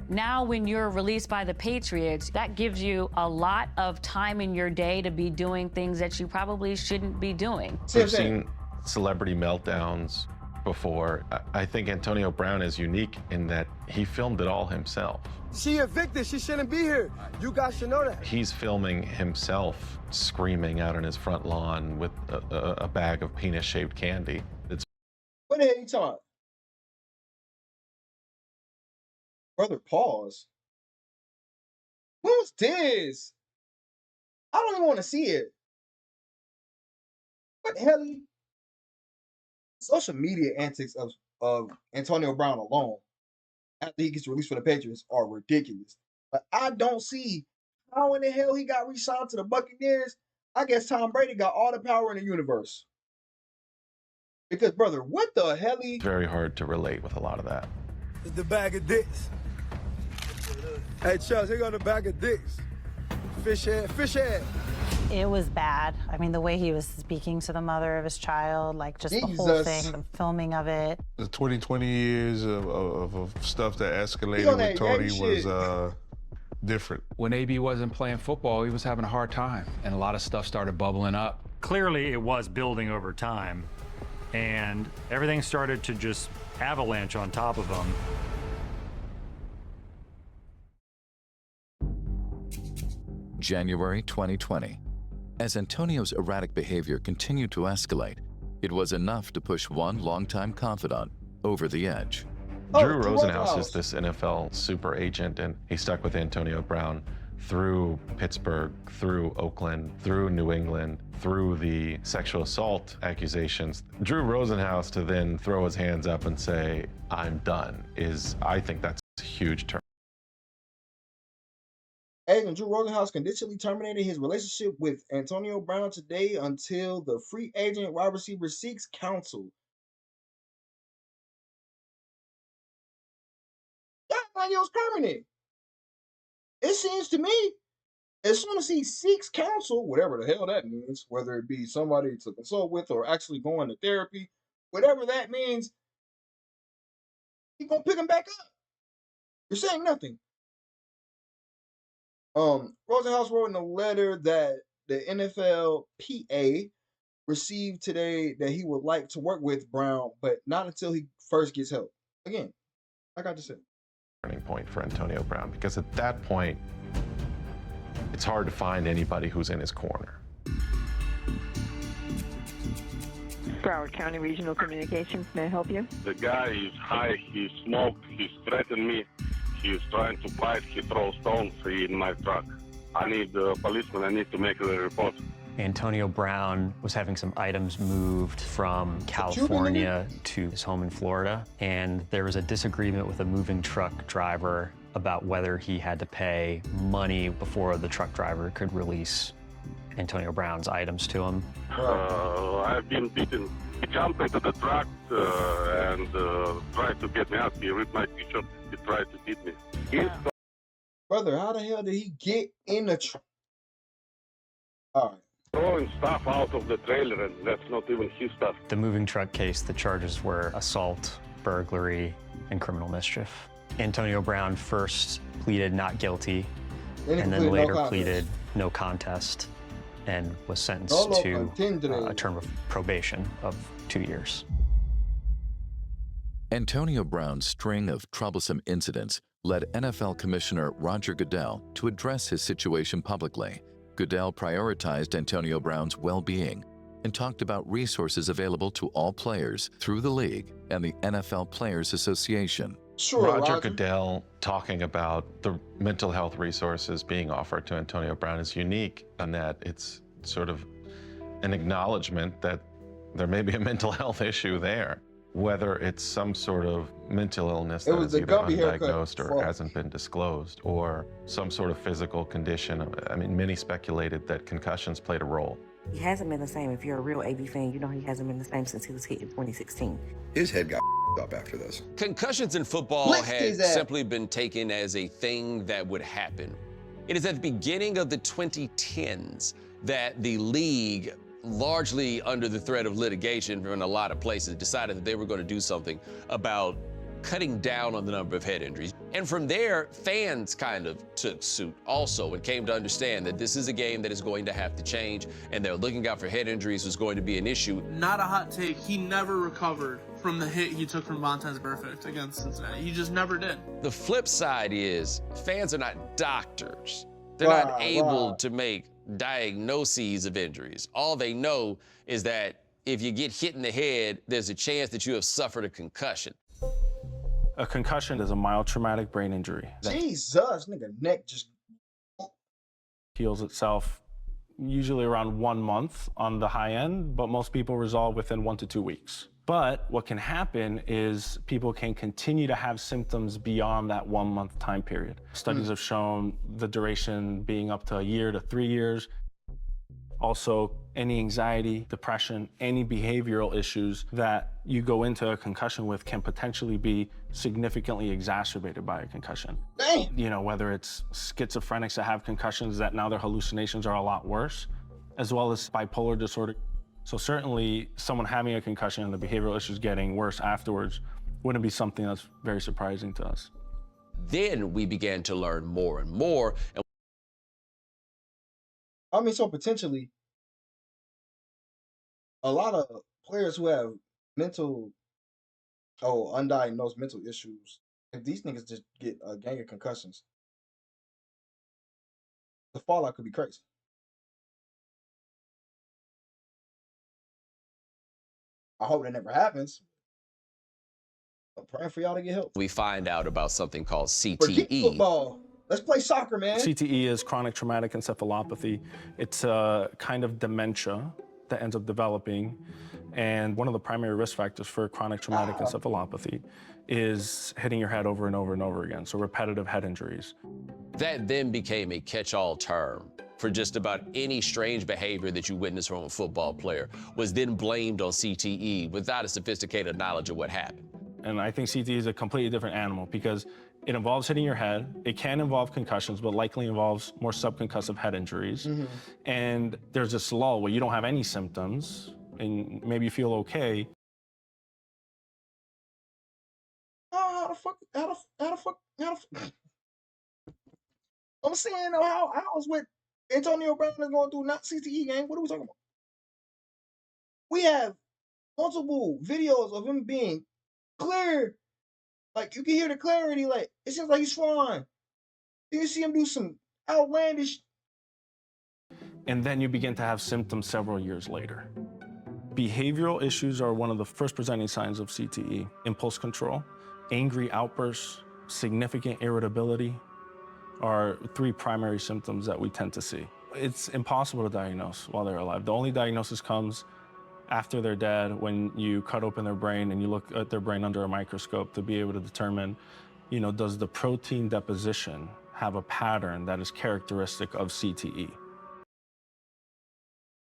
Now, when you're released by the Patriots, that gives you a lot of time in your day to be doing things that you probably shouldn't be doing. We've seen celebrity meltdowns before. I think Antonio Brown is unique in that he filmed it all himself. She evicted. She shouldn't be here. You guys should know that. He's filming himself screaming out on his front lawn with a bag of penis-shaped candy. What the hell you talking? Brother, pause. What was this? I don't even want to see it. What the hell? Social media antics of Antonio Brown alone, after he gets released from the Patriots, are ridiculous. But I don't see how in the hell he got re-signed to the Buccaneers. I guess Tom Brady got all the power in the universe. Because, brother, what the hell? Very hard to relate with a lot of that. It's the bag of dicks. Hey, Chubbs, here go the bag of dicks. Fish head, fish head. It was bad. I mean, the way he was speaking to the mother of his child, like just the whole thing, the filming of it. The 20 years of stuff that escalated with Tony was different. When AB wasn't playing football, he was having a hard time, and a lot of stuff started bubbling up. Clearly, it was building over time, and everything started to just avalanche on top of him. January 2020. As Antonio's erratic behavior continued to escalate, it was enough to push one longtime confidant over the edge. Drew Rosenhaus is this NFL super agent, and he stuck with Antonio Brown through Pittsburgh, through Oakland, through New England, through the sexual assault accusations. Drew Rosenhaus to then throw his hands up and say, "I'm done," I think that's a huge turn. Agent Drew Rosenhaus conditionally terminated his relationship with Antonio Brown today until the free agent wide receiver seeks counsel. That like it was permanent. It seems to me, as soon as he seeks counsel, whatever the hell that means, whether it be somebody to consult with or actually going to therapy, whatever that means, he's gonna pick him back up. You're saying nothing. Rosenhaus wrote in a letter that the NFLPA received today that he would like to work with Brown, but not until he first gets help. Again, like I just said. Turning point for Antonio Brown, because at that point, it's hard to find anybody who's in his corner. Broward County Regional Communications, may I help you? The guy is high, he smoked, he threatened me. He's trying to fight, he throws stones in my truck. I need a policeman, I need to make a report. Antonio Brown was having some items moved from California to his home in Florida, and there was a disagreement with a moving truck driver about whether he had to pay money before the truck driver could release Antonio Brown's items to him. I've been beaten. He jumped into the truck and tried to get me out. He ripped my t-shirt. He tried to beat me. Brother, how the hell did he get in the truck? All right. Throwing stuff out of the trailer, and that's not even his stuff. The moving truck case, the charges were assault, burglary, and criminal mischief. Antonio Brown first pleaded not guilty, and then later pleaded no contest, and was sentenced to a term of probation of 2 years. Antonio Brown's string of troublesome incidents led NFL Commissioner Roger Goodell to address his situation publicly. Goodell prioritized Antonio Brown's well-being and talked about resources available to all players through the league and the NFL Players Association. Roger Goodell talking about the mental health resources being offered to Antonio Brown is unique in that it's sort of an acknowledgement that there may be a mental health issue there. Whether it's some sort of mental illness that is either undiagnosed or hasn't been disclosed, or some sort of physical condition. I mean, many speculated that concussions played a role. He hasn't been the same. If you're a real AB fan, you know he hasn't been the same since he was hit in 2016. His head got up after this. Concussions in football had simply been taken as a thing that would happen. It is at the beginning of the 2010s that the league, largely under the threat of litigation from a lot of places, decided that they were going to do something about cutting down on the number of head injuries. And from there, fans kind of took suit also and came to understand that this is a game that is going to have to change, and they're looking out for head injuries was going to be an issue. Not a hot take, he never recovered from the hit he took from Vontaze Burfict against Cincinnati. He just never did. The flip side is fans are not doctors. They're not able to make diagnoses of injuries. All they know is that if you get hit in the head, there's a chance that you have suffered a concussion. A concussion is a mild traumatic brain injury that Jesus, nigga, neck just heals itself usually around 1 month on the high end, but most people resolve within 1 to 2 weeks. But what can happen is people can continue to have symptoms beyond that 1 month time period. Studies have shown the duration being up to 1 year to 3 years. Also, any anxiety, depression, any behavioral issues that you go into a concussion with can potentially be significantly exacerbated by a concussion. Damn. You know, whether it's schizophrenics that have concussions that now their hallucinations are a lot worse, as well as bipolar disorder. So certainly someone having a concussion and the behavioral issues getting worse afterwards wouldn't be something that's very surprising to us. Then we began to learn more and more. I mean, so potentially, a lot of players who have undiagnosed mental issues, if these niggas just get a gang of concussions, the fallout could be crazy. I hope that never happens. I'm praying for y'all to get help. We find out about something called Forget CTE. football. Let's play soccer, man. CTE is chronic traumatic encephalopathy. It's a kind of dementia that ends up developing. And one of the primary risk factors for chronic traumatic encephalopathy is hitting your head over and over and over again, so repetitive head injuries. That then became a catch-all term for just about any strange behavior that you witness from a football player, was then blamed on CTE without a sophisticated knowledge of what happened. And I think CTE is a completely different animal because it involves hitting your head. It can involve concussions, but likely involves more subconcussive head injuries. And there's this lull where you don't have any symptoms and maybe you feel okay. How the fuck? I'm saying though, how I was with Antonio Brown is going through not CTE game. What are we talking about? We have multiple videos of him being clear. Like you can hear the clarity. Like it seems like he's flying. You see him do some outlandish. And then you begin to have symptoms several years later. Behavioral issues are one of the first presenting signs of CTE. Impulse control, angry outbursts, significant irritability are 3 primary symptoms that we tend to see. It's impossible to diagnose while they're alive. The only diagnosis comes after they're dead when you cut open their brain and you look at their brain under a microscope to be able to determine, you know, does the protein deposition have a pattern that is characteristic of CTE?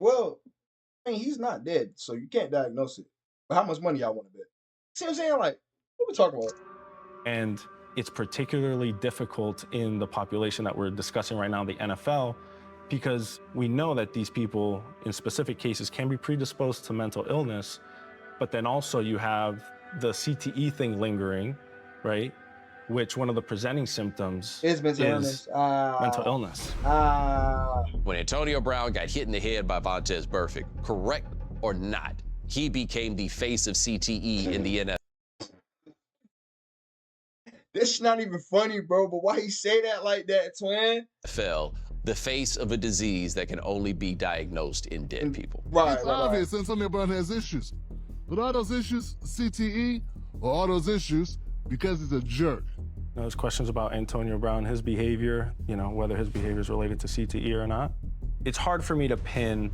Well, I mean, he's not dead, so you can't diagnose it. But how much money y'all want to bet? See what I'm saying? Like, what we talking about? And it's particularly difficult in the population that we're discussing right now, the NFL, because we know that these people, in specific cases, can be predisposed to mental illness, but then also you have the CTE thing lingering, right? Which one of the presenting symptoms is mental illness. Mental illness. When Antonio Brown got hit in the head by Vontaze Burfict, correct or not, he became the face of CTE in the NFL. This is not even funny, bro, but why he say that like that, twin? The face of a disease that can only be diagnosed in dead people. It's obvious Antonio Brown has issues. But are those issues CTE or are those issues because he's a jerk? There's questions about Antonio Brown, his behavior, you know, whether his behavior is related to CTE or not. It's hard for me to pin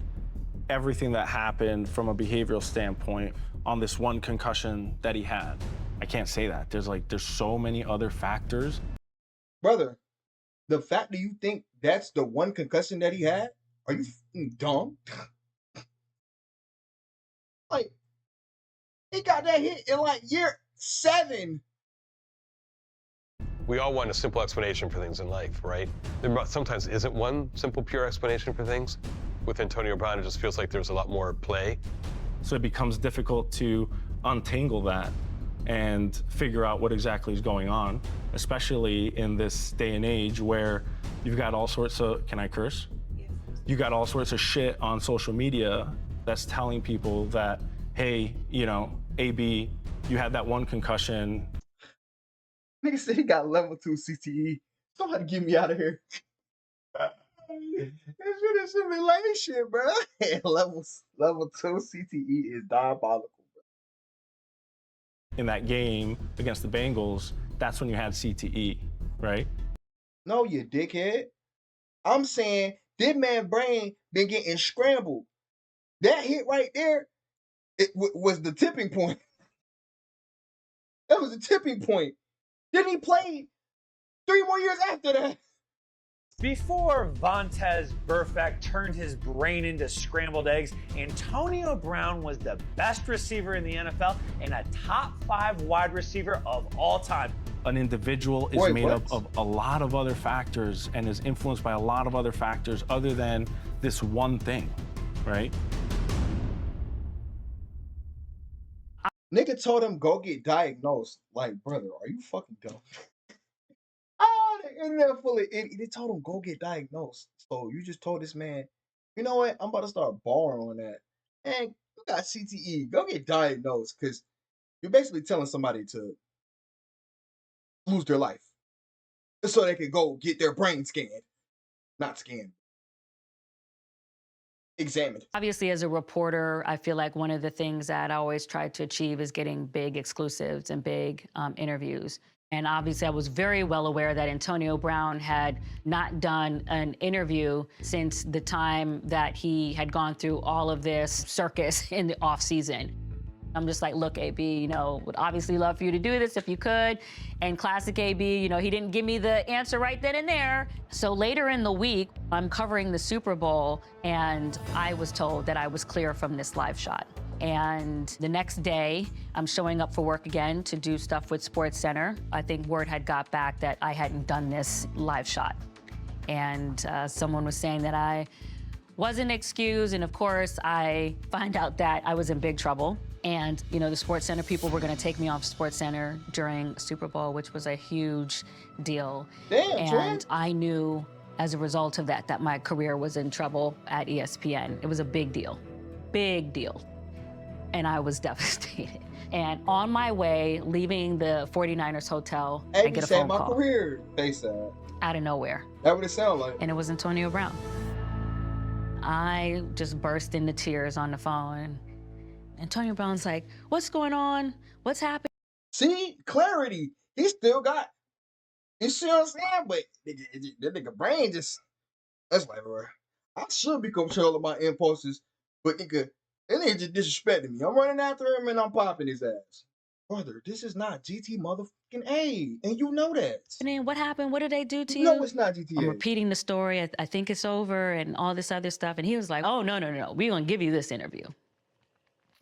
everything that happened from a behavioral standpoint on this one concussion that he had. I can't say that. There's so many other factors. Brother, the fact that you think that's the one concussion that he had, are you dumb? Like, he got that hit in like year 7. We all want a simple explanation for things in life, right? There sometimes isn't one simple, pure explanation for things. With Antonio Brown, it just feels like there's a lot more play. So it becomes difficult to untangle that and figure out what exactly is going on, especially in this day and age where you've got all sorts of, can I curse? Yes. You got all sorts of shit on social media that's telling people that, hey, you know, AB You had that one concussion. Nigga said he got level 2 CTE. Somebody get me out of here. This shit is simulation, bro. level 2 CTE is diabolical. In that game against the Bengals, that's when you had CTE, right? No, you dickhead. I'm saying this man's brain been getting scrambled. That hit right there, was the tipping point. That was the tipping point. Then he played 3 more years after that. Before Vontaze Burfict turned his brain into scrambled eggs, Antonio Brown was the best receiver in the NFL and a top 5 wide receiver of all time. An individual is made up of a lot of other factors and is influenced by a lot of other factors other than this one thing, right? Nigga told him go get diagnosed. Like, brother, are you fucking dumb? Oh, the internet full of idiots. They told him go get diagnosed. So you just told this man, you know what? I'm about to start borrowing on that. And you got CTE. Go get diagnosed, because you're basically telling somebody to lose their life so they can go get their brain scanned. Not scanned. Examined. Obviously, as a reporter, I feel like one of the things that I always try to achieve is getting big exclusives and big interviews. And obviously, I was very well aware that Antonio Brown had not done an interview since the time that he had gone through all of this circus in the off season. I'm just like, look, AB, would obviously love for you to do this if you could. And classic AB, he didn't give me the answer right then and there. So later in the week, I'm covering the Super Bowl, and I was told that I was clear from this live shot. And the next day, I'm showing up for work again to do stuff with SportsCenter. I think word had got back that I hadn't done this live shot. And someone was saying that I wasn't excused, and of course, I find out that I was in big trouble. And, the SportsCenter people were going to take me off SportsCenter during Super Bowl, which was a huge deal. Damn, and I knew as a result of that my career was in trouble at ESPN. It was a big deal. Big deal. And I was devastated. And on my way, leaving the 49ers hotel, I get a phone call. My career, they said. Out of nowhere. That what it sound like. And it was Antonio Brown. I just burst into tears on the phone. Antonio Brown's like, what's going on? What's happening? See, clarity. He still got, you see what I'm saying? But that nigga brain just, that's like, bro, I should be controlling my impulses, but nigga, that nigga just disrespecting me. I'm running after him and I'm popping his ass. Brother, this is not GT motherfucking A, and you know that. And then what happened? What did they do to you? No, it's not GTA. I'm repeating the story. I think it's over and all this other stuff. And he was like, oh, no. We're going to give you this interview.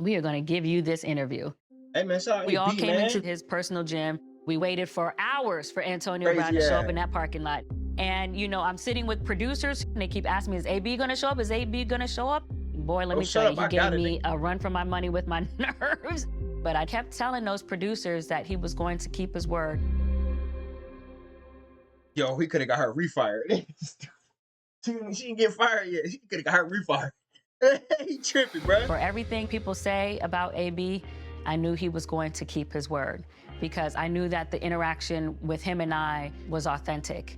We are going to give you this interview. Hey, man, sorry. We all came into his personal gym. We waited for hours for Antonio Brown to show up in that parking lot. And, I'm sitting with producers, and they keep asking me, is AB going to show up? Is AB going to show up? Boy, let me tell you, he gave me a run for my money with my nerves. But I kept telling those producers that he was going to keep his word. Yo, he could have got her refired. She didn't get fired yet. He could have got her refired. He tripping, bro. For everything people say about AB, I knew he was going to keep his word because I knew that the interaction with him and I was authentic.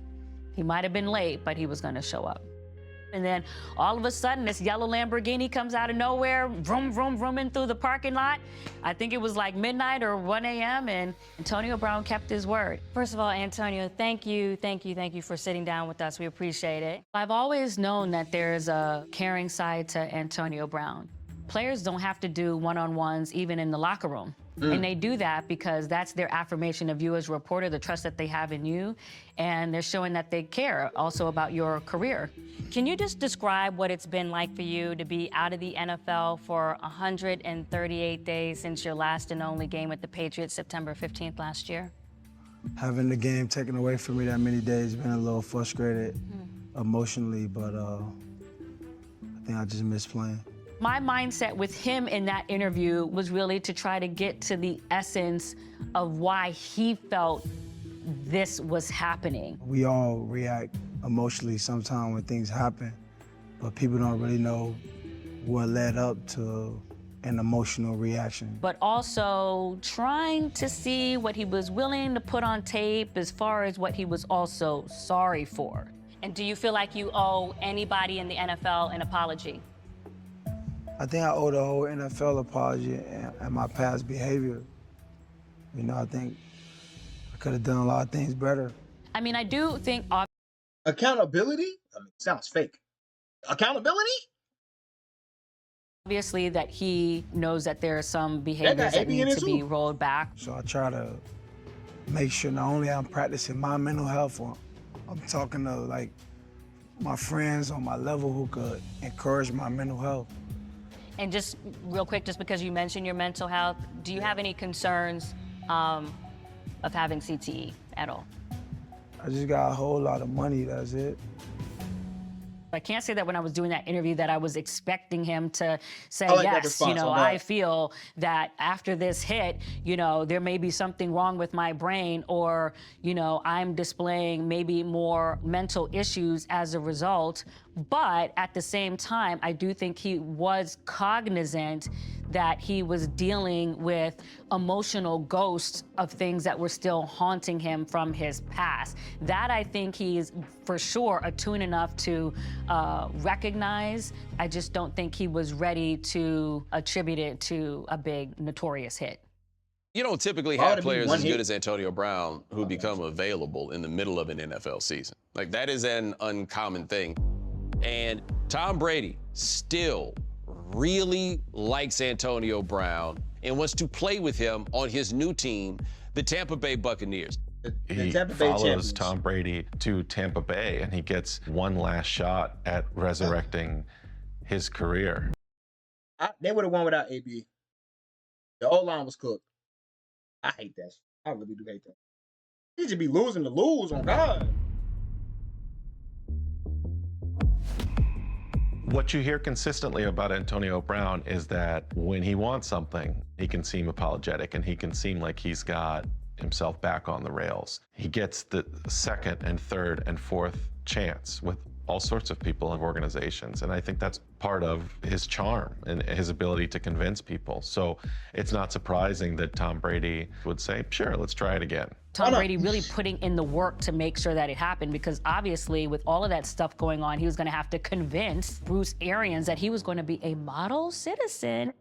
He might have been late, but he was going to show up. And then all of a sudden, this yellow Lamborghini comes out of nowhere, vroom, vroom, vrooming through the parking lot. I think it was like midnight or 1 a.m., and Antonio Brown kept his word. First of all, Antonio, thank you for sitting down with us. We appreciate it. I've always known that there's a caring side to Antonio Brown. Players don't have to do one-on-ones even in the locker room. And they do that because that's their affirmation of you as a reporter, the trust that they have in you, and they're showing that they care also about your career. Can you just describe what it's been like for you to be out of the NFL for 138 days since your last and only game with the Patriots, September 15th last year? Having the game taken away from me that many days, been a little frustrated emotionally, but I think I just miss playing. My mindset with him in that interview was really to try to get to the essence of why he felt this was happening. We all react emotionally sometimes when things happen, but people don't really know what led up to an emotional reaction. But also trying to see what he was willing to put on tape as far as what he was also sorry for. And do you feel like you owe anybody in the NFL an apology? I think I owe the whole NFL apology and my past behavior. You know, I think I could have done a lot of things better. I mean, I do think... Accountability? I mean, sounds fake. Accountability? Obviously that he knows that there are some behaviors that need to be rolled back. So I try to make sure not only I'm practicing my mental health, I'm talking to like my friends on my level who could encourage my mental health. And just real quick, just because you mentioned your mental health, do you have any concerns of having CTE at all? I just got a whole lot of money, that's it. I can't say that when I was doing that interview that I was expecting him to say, yes, you know, I feel that after this hit, you know, there may be something wrong with my brain, or, you know, I'm displaying maybe more mental issues as a result. But at the same time, I do think he was cognizant that he was dealing with emotional ghosts of things that were still haunting him from his past. That I think he's for sure attuned enough to recognize. I just don't think he was ready to attribute it to a big notorious hit. You don't typically have players as good as Antonio Brown who become available in the middle of an NFL season. Like, that is an uncommon thing. And Tom Brady still really likes Antonio Brown and wants to play with him on his new team, the Tampa Bay Buccaneers. He follows Tom Brady to Tampa Bay, and he gets one last shot at resurrecting his career. They would have won without AB. The O-line was cooked. I hate that. I really do hate that. He should be losing to lose, on God. What you hear consistently about Antonio Brown is that when he wants something, he can seem apologetic and he can seem like he's got himself back on the rails. He gets the second and third and fourth chance with all sorts of people and organizations. And I think that's part of his charm and his ability to convince people. So it's not surprising that Tom Brady would say, sure, let's try it again. Tom Brady really putting in the work to make sure that it happened, because obviously with all of that stuff going on, he was going to have to convince Bruce Arians that he was going to be a model citizen.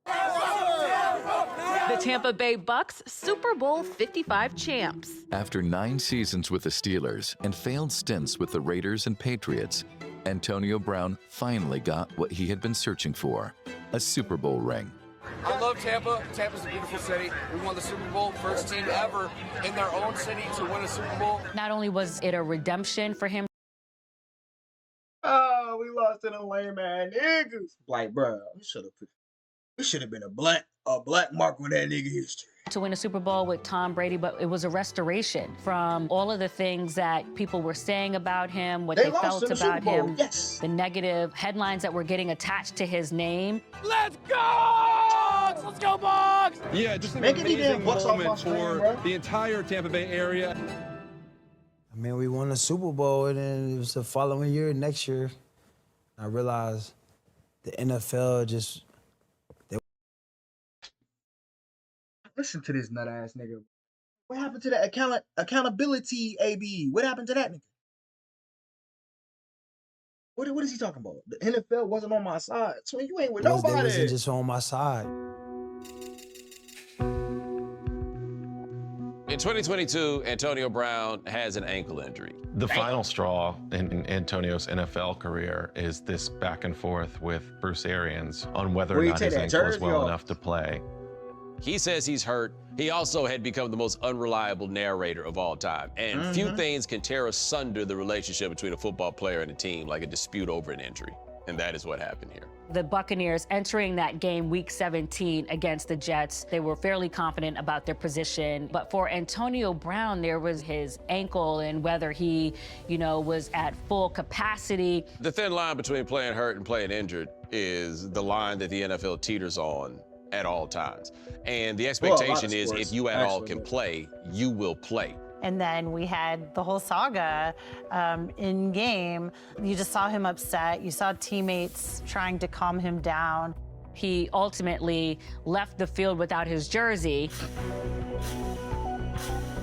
The Tampa Bay Bucks, Super Bowl 55 champs. After 9 seasons with the Steelers and failed stints with the Raiders and Patriots, Antonio Brown finally got what he had been searching for, a Super Bowl ring. I love Tampa. Tampa's a beautiful city. We won the Super Bowl, first team ever in their own city to win a Super Bowl. Not only was it a redemption for him. Oh, we lost to them lame ass niggas. Like, bro, we should have been a black mark on that nigga history. To win a Super Bowl with Tom Brady, but it was a restoration from all of the things that people were saying about him, what they felt about him, the negative headlines that were getting attached to his name. Let's go! Let's go, Bucks! Yeah, just an amazing moment for the entire Tampa Bay area. I mean, we won the Super Bowl, and then it was the following year, next year, I realized the NFL just... Listen to this nut ass nigga. What happened to that accountability, AB? What happened to that nigga? What is he talking about? The NFL wasn't on my side. So you ain't with nobody. They wasn't just on my side. In 2022, Antonio Brown has an ankle injury. The final straw in Antonio's NFL career is this back and forth with Bruce Arians on whether or not his ankle is well enough to play. He says he's hurt. He also had become the most unreliable narrator of all time. And few things can tear asunder the relationship between a football player and a team like a dispute over an injury. And that is what happened here. The Buccaneers entering that game week 17 against the Jets, they were fairly confident about their position. But for Antonio Brown, there was his ankle and whether he, you know, was at full capacity. The thin line between playing hurt and playing injured is the line that the NFL teeters on at all times. And the expectation is if you at all can play, you will play. And then we had the whole saga in game. You just saw him upset. You saw teammates trying to calm him down. He ultimately left the field without his jersey.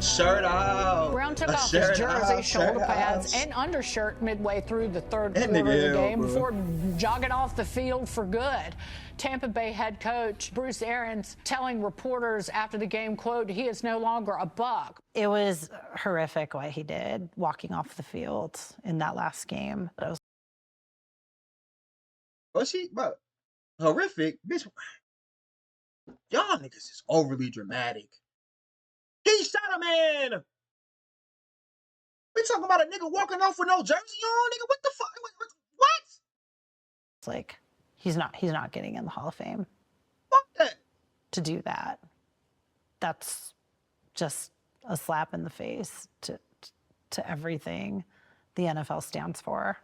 Shirt out. Brown took A off shirt his jersey, out, shoulder shirt pads, out. and undershirt midway through the third That quarter of nigga the hell, game bro. before jogging off the field for good. Tampa Bay head coach Bruce Arians telling reporters after the game, quote, he is no longer a Buck. It was horrific what he did walking off the field in that last game. It was Bro, horrific, bitch. Y'all niggas is overly dramatic. He shot a man. We talking about a nigga walking off with no jersey on, nigga. What the fuck? What? It's like he's not getting in the Hall of Fame. Fuck that. To do that, that's just a slap in the face to everything the NFL stands for.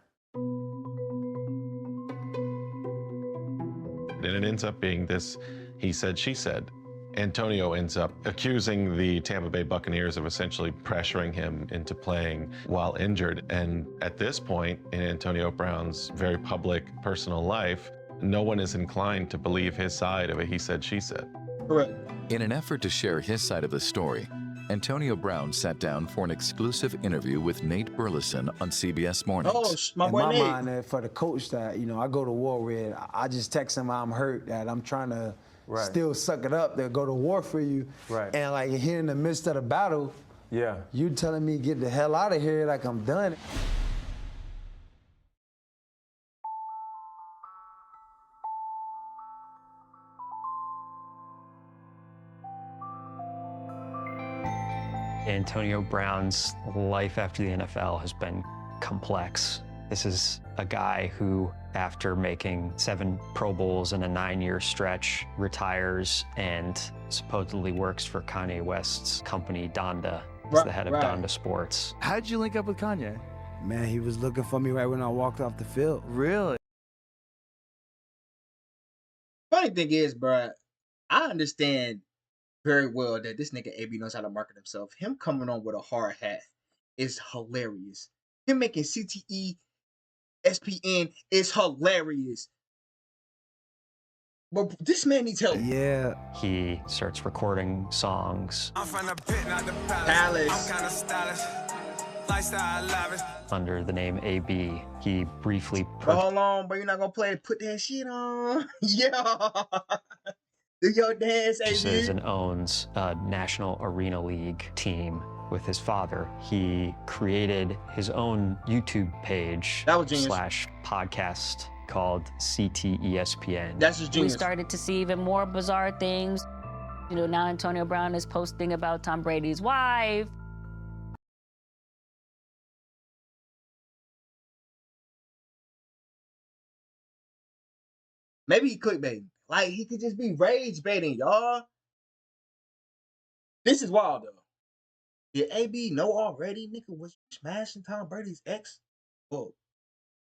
And it ends up being this he said, she said. Antonio ends up accusing the Tampa Bay Buccaneers of essentially pressuring him into playing while injured. And at this point in Antonio Brown's very public personal life, no one is inclined to believe his side of it. He said, she said. Correct. In an effort to share his side of the story, Antonio Brown sat down for an exclusive interview with Nate Burleson on CBS Mornings. Oh, my In boy my Nate. mind, for the coach that, I go to war with, I just text him I'm hurt, that I'm trying to still suck it up, to go to war for you. Right. And like here in the midst of the battle, Yeah. you telling me get the hell out of here like I'm done. Antonio Brown's life after the NFL has been complex. This is a guy who, after making 7 Pro Bowls in a 9-year stretch, retires and supposedly works for Kanye West's company, Donda. He's the head of Donda Sports. How'd you link up with Kanye? Man, he was looking for me right when I walked off the field. Really? Funny thing is, bro, I understand very well that this nigga AB knows how to market himself. Him coming on with a hard hat is hilarious. Him making CTE, SPN is hilarious. But this man needs help. Yeah. He starts recording songs I'm from the pit, not the Palace. I'm kind of stylish. Lifestyle lavish. under the name AB. He briefly But hold on, bro. You're not gonna play. Put that shit on. Yeah. Do your dance, purchases AB. and owns a National Arena League team with his father. He created his own YouTube page That was genius. / podcast called CTESPN. That's just We genius. started to see even more bizarre things. Now Antonio Brown is posting about Tom Brady's wife. Maybe he clickbaiting. Like, he could just be rage baiting, y'all. This is wild, though. Did AB know already, nigga, was smashing Tom Brady's ex? Whoa.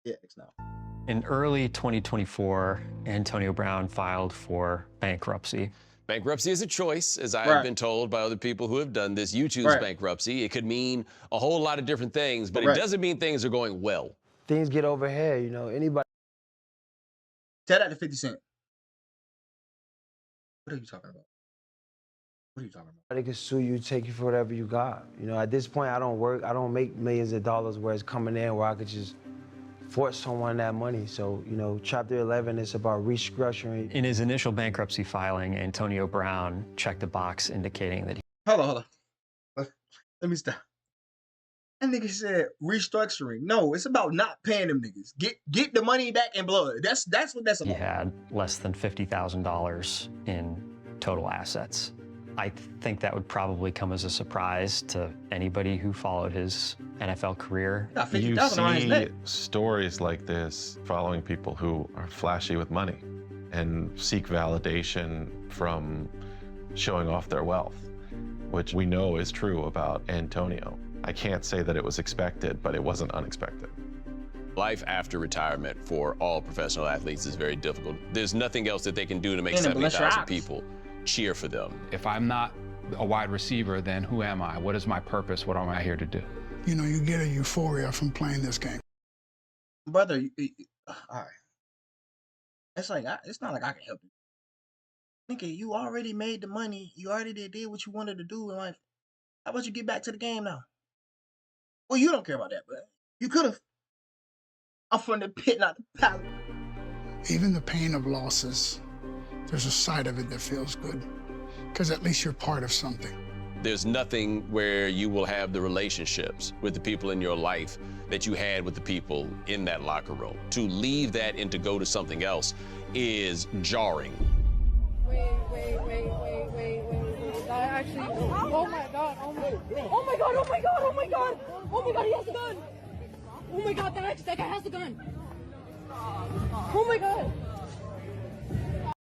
Yeah, ex now. In early 2024, Antonio Brown filed for bankruptcy. Bankruptcy is a choice, as I have been told by other people who have done this. You choose bankruptcy. It could mean a whole lot of different things, but it doesn't mean things are going well. Things get over here, anybody. Tell that to 50 Cent. What are you talking about? What are you talking about? They can sue you, take you for whatever you got. At this point, I don't work. I don't make millions of dollars where it's coming in where I could just force someone that money. So, Chapter 11 is about restructuring. In his initial bankruptcy filing, Antonio Brown checked a box indicating that he Hold on. Let me stop. That nigga said restructuring. No, it's about not paying them niggas. Get the money back in blood. That's what that's about. had less than $50,000 in total assets. I think that would probably come as a surprise to anybody who followed his NFL career. You see stories like this following people who are flashy with money and seek validation from showing off their wealth, which we know is true about Antonio. I can't say that it was expected, but it wasn't unexpected. Life after retirement for all professional athletes is very difficult. There's nothing else that they can do to make 70,000 people cheer for them. If I'm not a wide receiver, then who am I? What is my purpose? What am I here to do? You get a euphoria from playing this game. Brother, all right. It's like it's not like I can help you. Nigga, you already made the money. You already did what you wanted to do in life. How about you get back to the game now? Well, you don't care about that, but you could have. I'm from the pit, not the palace. Even the pain of losses, there's a side of it that feels good, because at least you're part of something. There's nothing where you will have the relationships with the people in your life that you had with the people in that locker room. To leave that and to go to something else is jarring. Wait. That actually, oh my God, oh my God, he has a gun. Oh my God, that guy has a gun. Oh my God.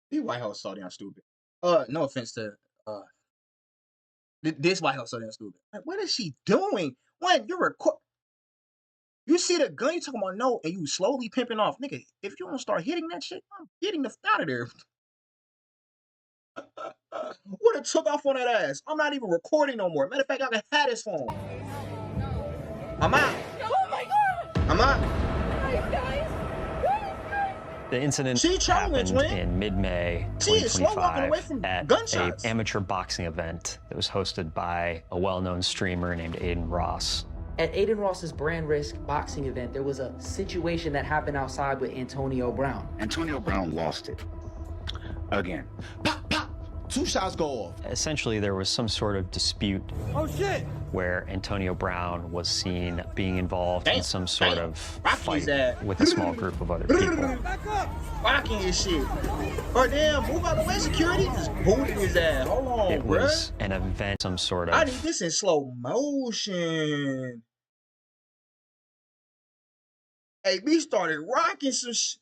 These White House so damn stupid. No offense to this White House so damn stupid. Like, what is she doing? When you're you see the gun, you talking about no, and you slowly pimping off, nigga. If you don't start hitting that shit, I'm getting the f out of there. Would have took off on that ass. I'm not even recording no more. Matter of fact, I can have this phone. I'm out. Oh my God. I'm out. Guys. The incident happened in mid-May 2025 at an amateur boxing event that was hosted by a well-known streamer named Aiden Ross. At Aiden Ross's Brand Risk boxing event, there was a situation that happened outside with Antonio Brown. Antonio Brown lost it. Again. Pop, pop. 2 shots go off. Essentially, there was some sort of dispute where Antonio Brown was seen being involved in some sort of fight with a small group of other people. Rocking his shit. Or damn, move out the way, security. Just booted his ass. Hold on, It was an event, some sort of... I need this in slow motion. Hey, we started rocking some shit.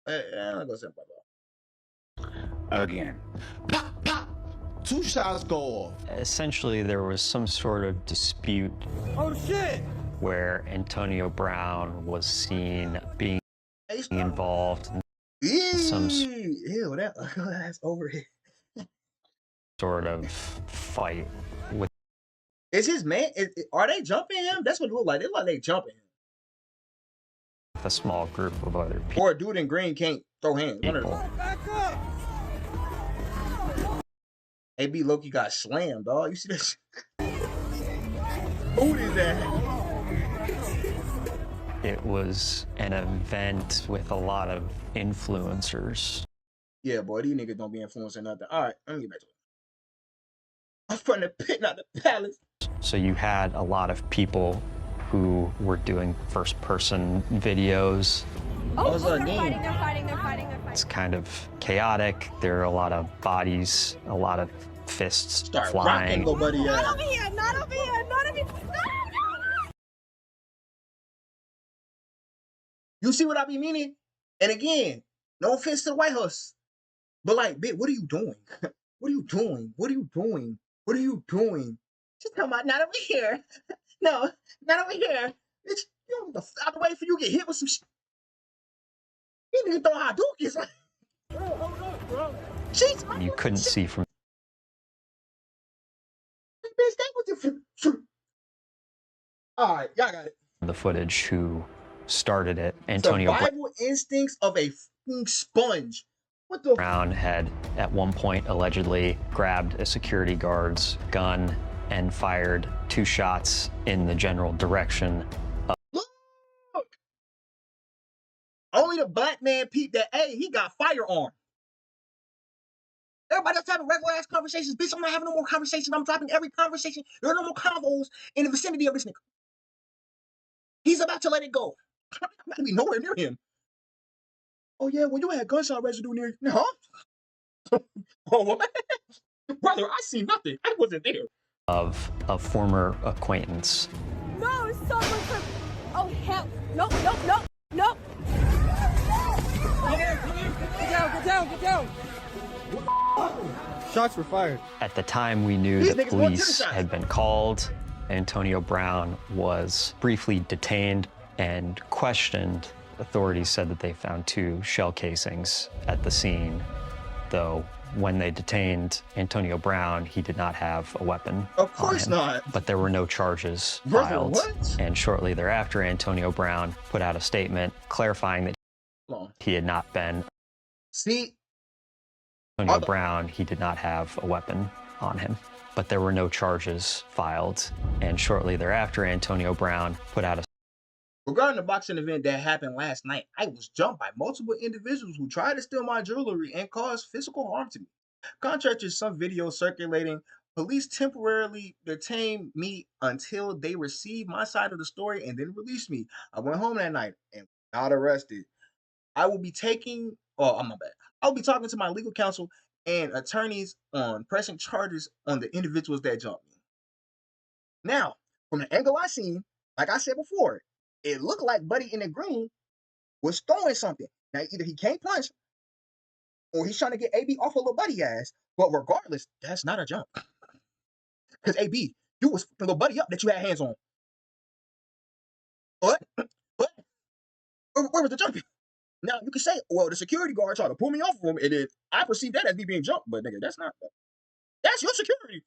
I'm gonna say Again. Pop, pop. 2 shots go off. Essentially, there was some sort of dispute where Antonio Brown was seen being involved in some Ew, that's over here. sort of fight with... Is his man, are they jumping him? That's what it look like. It look like they jumping him. a small group of other people. Or a dude in green can't throw hands. Back up. AB Loki got slammed, dog. You see this? Who is that? It was an event with a lot of influencers. Yeah, boy, these niggas don't be influencing nothing. All right, let me get back to it. I'm from the pit, not the palace. So you had a lot of people who were doing first-person videos. Oh, they're fighting. It's kind of chaotic. There are a lot of bodies, a lot of fists flying. Not over here, not over here. No. You see what I be meaning? And again, no offense to the White House, but like, bitch, what are you doing? What are you doing? What are you doing? What are you doing? She's talking about not over here. No, not over here. Bitch, you don't get the out the way for you get hit with some shit. You need to throw Hadoukens. Bro, hold up, bro. You couldn't see from all right, y'all got it. the footage who started it. Antonio Survival instincts of a fucking sponge. What the Brown had at one point allegedly grabbed a security guard's gun and fired 2 shots in the general direction of... Look! Only the black man peeped that, hey, he got firearm. Everybody else having regular ass conversations. Bitch, I'm not having no more conversations. I'm dropping every conversation. There are no more convos in the vicinity of this nigga. He's about to let it go. I'm not gonna be nowhere near him. Oh yeah, well you had gunshot residue near you. Huh? Oh, what? Brother, I see nothing. I wasn't there. Of a former acquaintance. No, someone from... Oh, hell. Nope. Get down. Shots were fired. At the time, we knew the police had been called. Antonio Brown was briefly detained and questioned. Authorities said that they found 2 shell casings at the scene, though when they detained Antonio Brown, he did not have a weapon. Of course not. But there were no charges Brother, filed. what? And shortly thereafter, Antonio Brown put out a statement clarifying that he had not been See, Antonio Brown, he did not have a weapon on him, but there were no charges filed. And shortly thereafter, Antonio Brown put out a regarding the boxing event that happened last night, I was jumped by multiple individuals who tried to steal my jewelry and cause physical harm to me. Contrary to some videos circulating, police temporarily detained me until they received my side of the story and then released me. I went home that night and not arrested. I will be taking, oh, my bad. I'll be talking to my legal counsel and attorneys on pressing charges on the individuals that jumped me. Now, from the angle I seen, like I said before, it looked like Buddy in the green was throwing something. Now, either he can't punch or he's trying to get AB off of little Buddy ass. But regardless, that's not a jump. Because AB, you was fucking little Buddy up that you had hands on. What? What? Where was the jumping? Now, you can say, well, the security guard tried to pull me off of him, and then I perceive that as me being jumped. But, nigga, that's your security.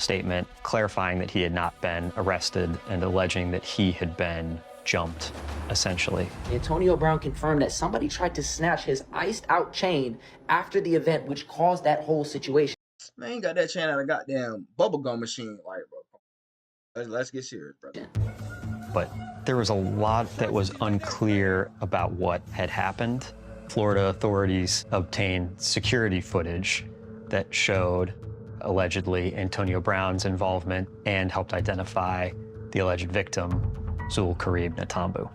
statement clarifying that he had not been arrested and alleging that he had been jumped, essentially. Antonio Brown confirmed that somebody tried to snatch his iced out chain after the event, which caused that whole situation. Man, he got that chain out of a goddamn bubblegum machine. Like, bro, let's get serious, brother. But there was a lot that was unclear about what had happened. Florida authorities obtained security footage that showed allegedly Antonio Brown's involvement and helped identify the alleged victim, Zul Kareem Natambu.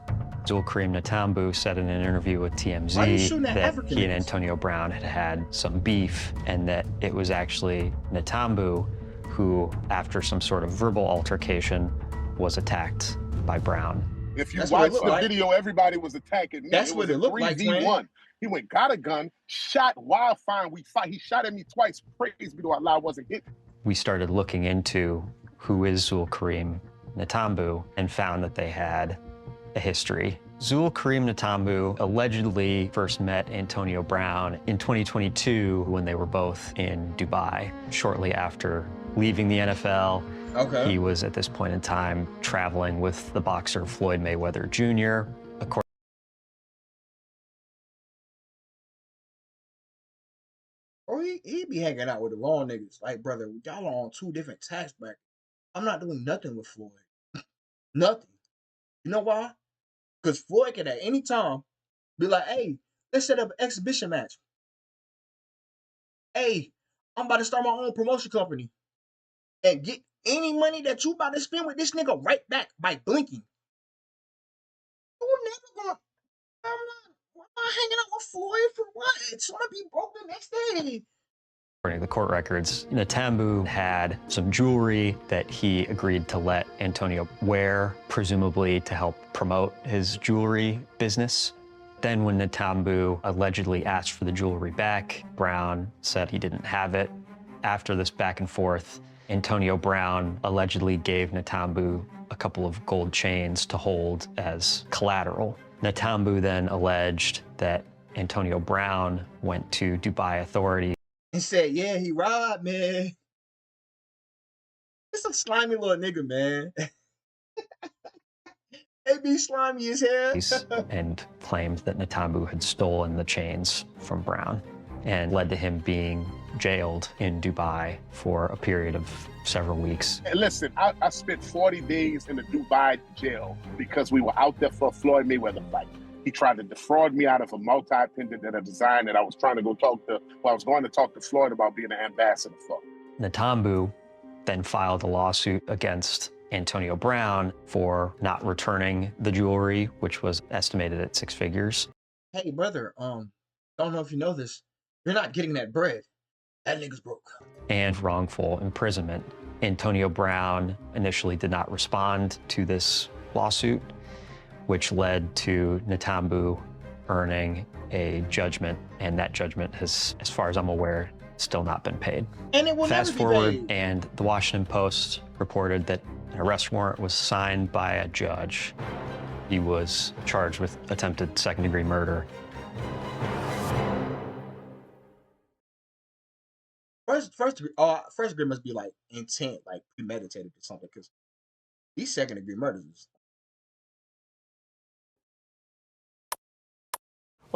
Zul Kareem Natambu said in an interview with TMZ that he and Antonio Brown had had some beef and that it was actually Natambu who, after some sort of verbal altercation, was attacked by Brown. If you watch the video, everybody was attacking me. That's what it looked like, 3v1. He went, got a gun, shot wildfire, and we fight. He shot at me twice. Praise be to Allah, I wasn't hit. We started looking into who is Zul Kareem Natambu and found that they had a history. Zul Kareem Natambu allegedly first met Antonio Brown in 2022 when they were both in Dubai. Shortly after leaving the NFL, he was at this point in time traveling with the boxer Floyd Mayweather Jr. Or he be hanging out with the wrong niggas. Like, brother, y'all are on two different tax brackets. I'm not doing nothing with Floyd. Nothing. You know why? Because Floyd can at any time be like, hey, let's set up an exhibition match. Hey, I'm about to start my own promotion company. And get any money that you about to spend with this nigga right back by blinking. You never gonna, I'm not hanging out with Floyd for what? It's gonna be broke the next day. According to the court records, Natambu had some jewelry that he agreed to let Antonio wear, presumably to help promote his jewelry business. Then when Natambu allegedly asked for the jewelry back, Brown said he didn't have it. After this back and forth, Antonio Brown allegedly gave Natambu a couple of gold chains to hold as collateral. Natambu then alleged that Antonio Brown went to Dubai authorities and said, yeah, he robbed, man. It's a slimy little nigga, man. They be slimy as hell. and claimed that Natambu had stolen the chains from Brown and led to him being jailed in Dubai for a period of several weeks. And listen, I spent 40 days in the Dubai jail because we were out there for a Floyd Mayweather fight. He tried to defraud me out of a multi-pendant and a design that I was trying to go talk to, I was going to talk to Floyd about being an ambassador for. Natambu then filed a lawsuit against Antonio Brown for not returning the jewelry, which was estimated at 6 figures. Hey, brother, don't know if you know this. You're not getting that bread. That nigga's broke. And wrongful imprisonment. Antonio Brown initially did not respond to this lawsuit, which led to Natambu earning a judgment, and that judgment has, as far as I'm aware, still not been paid. And it will Fast never be forward, paid. and the Washington Post reported that an arrest warrant was signed by a judge. He was charged with attempted second-degree murder. First degree must be like intent, like premeditated or something, because these second-degree murders.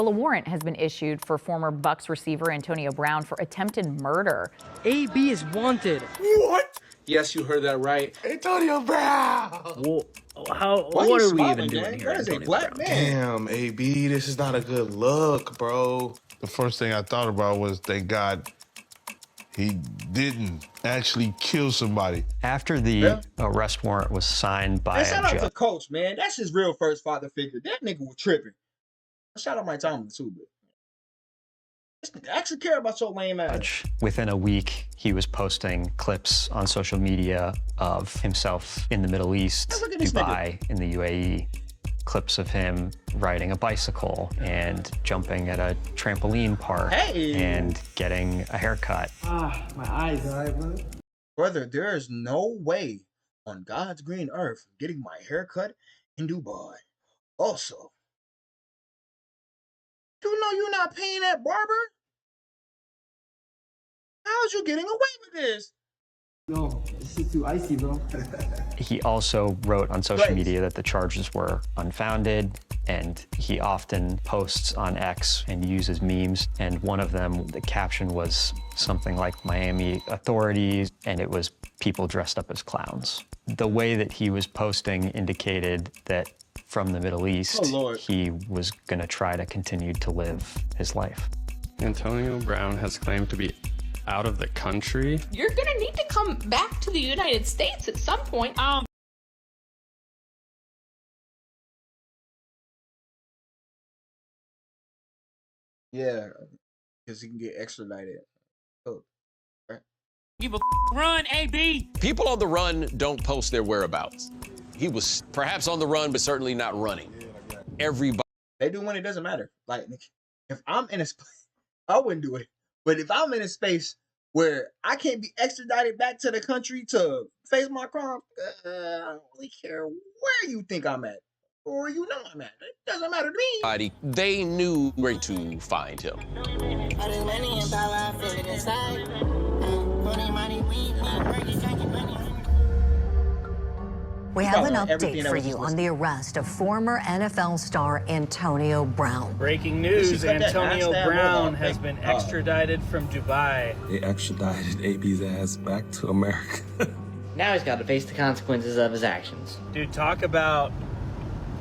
Well, a warrant has been issued for former Bucs receiver Antonio Brown for attempted murder. AB is wanted. What? Yes, you heard that right. Antonio Brown! Well, what are we even doing here? That is a black man. Damn, AB, this is not a good look, bro. The first thing I thought about was, thank God he didn't actually kill somebody. After the arrest warrant was signed by And shout out a to judge. Coach, man. That's his real first father figure. That nigga was tripping. Shout out Mike Tomlin too, but this nigga actually care about your lame ass. Within a week, he was posting clips on social media of himself in the Middle East, Look at this Dubai, in the UAE. Clips of him riding a bicycle and jumping at a trampoline park and getting a haircut. Ah, my eyes, all right, brother? Brother, there is no way on God's green earth getting my haircut in Dubai. Also, you know you're not paying that barber? How's you getting away with this? No, this is too icy, bro. He also wrote on social media that the charges were unfounded, and he often posts on X and uses memes. And one of them, the caption was something like Miami authorities, and it was people dressed up as clowns. The way that he was posting indicated that from the Middle East, he was gonna try to continue to live his life. Antonio Brown has claimed to be out of the country. You're gonna need to come back to the United States at some point. Yeah, because he can get extradited. Oh, right. Give a run, AB. People on the run don't post their whereabouts. He was perhaps on the run, but certainly not running. Everybody. They do when it doesn't matter. Like, if I'm in a space, I wouldn't do it. But if I'm in a space where I can't be extradited back to the country to face my crime, I don't really care where you think I'm at or you know I'm at. It doesn't matter to me. They knew where to find him. We have an update for you on the arrest of former NFL star Antonio Brown. Breaking news, Antonio Brown has been extradited from Dubai. They extradited AB's ass back to America. Now he's got to face the consequences of his actions. Dude, talk about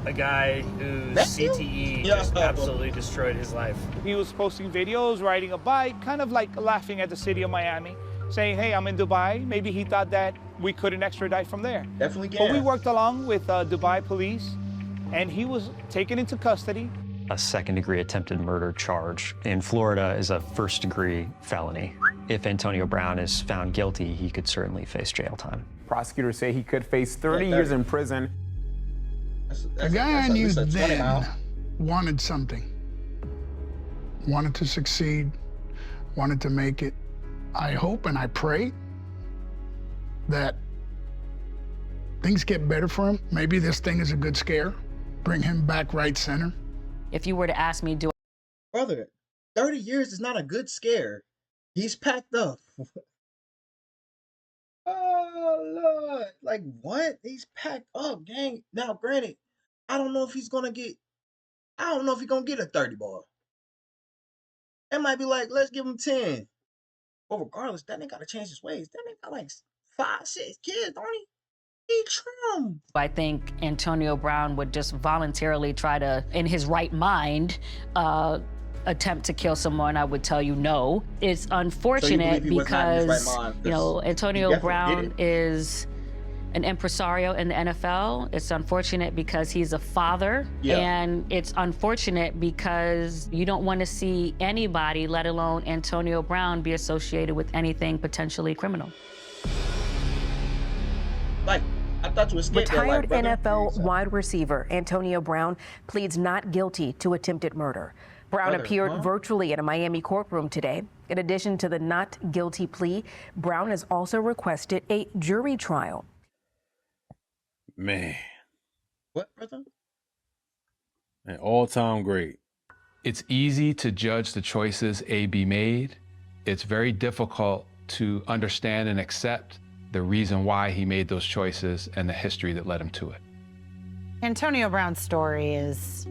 a guy whose CTE just absolutely destroyed his life. He was posting videos, riding a bike, kind of like laughing at the city of Miami, saying, hey, I'm in Dubai. Maybe he thought that we couldn't extradite from there. Definitely can. But we worked along with Dubai police, and he was taken into custody. A second-degree attempted murder charge in Florida is a first-degree felony. If Antonio Brown is found guilty, he could certainly face jail time. Prosecutors say he could face 30 years in prison. The guy I knew then wanted something, wanted to succeed, wanted to make it. I hope and I pray that things get better for him. Maybe this thing is a good scare, bring him back right center. If you were to ask me, Brother, 30 years is not a good scare. He's packed up. Oh, Lord. Like, what? He's packed up, gang. Now, granted, I don't know if he's going to get a 30 ball. It might be like, let's give him 10. But regardless, that nigga got to change his ways. That nigga got like 5, 6 kids, don't he? He trim. I think Antonio Brown would just voluntarily try to, in his right mind, attempt to kill someone. I would tell you no. It's unfortunate because, you know, Antonio Brown is an impresario in the NFL. It's unfortunate because he's a father, and it's unfortunate because you don't want to see anybody, let alone Antonio Brown, be associated with anything potentially criminal. Like, I thought you were scared. Retired NFL wide receiver Antonio Brown pleads not guilty to attempted murder. Brown appeared virtually in a Miami courtroom today. In addition to the not guilty plea, Brown has also requested a jury trial. Man. What, brother? An all-time great. It's easy to judge the choices AB made. It's very difficult to understand and accept the reason why he made those choices and the history that led him to it. Antonio Brown's story is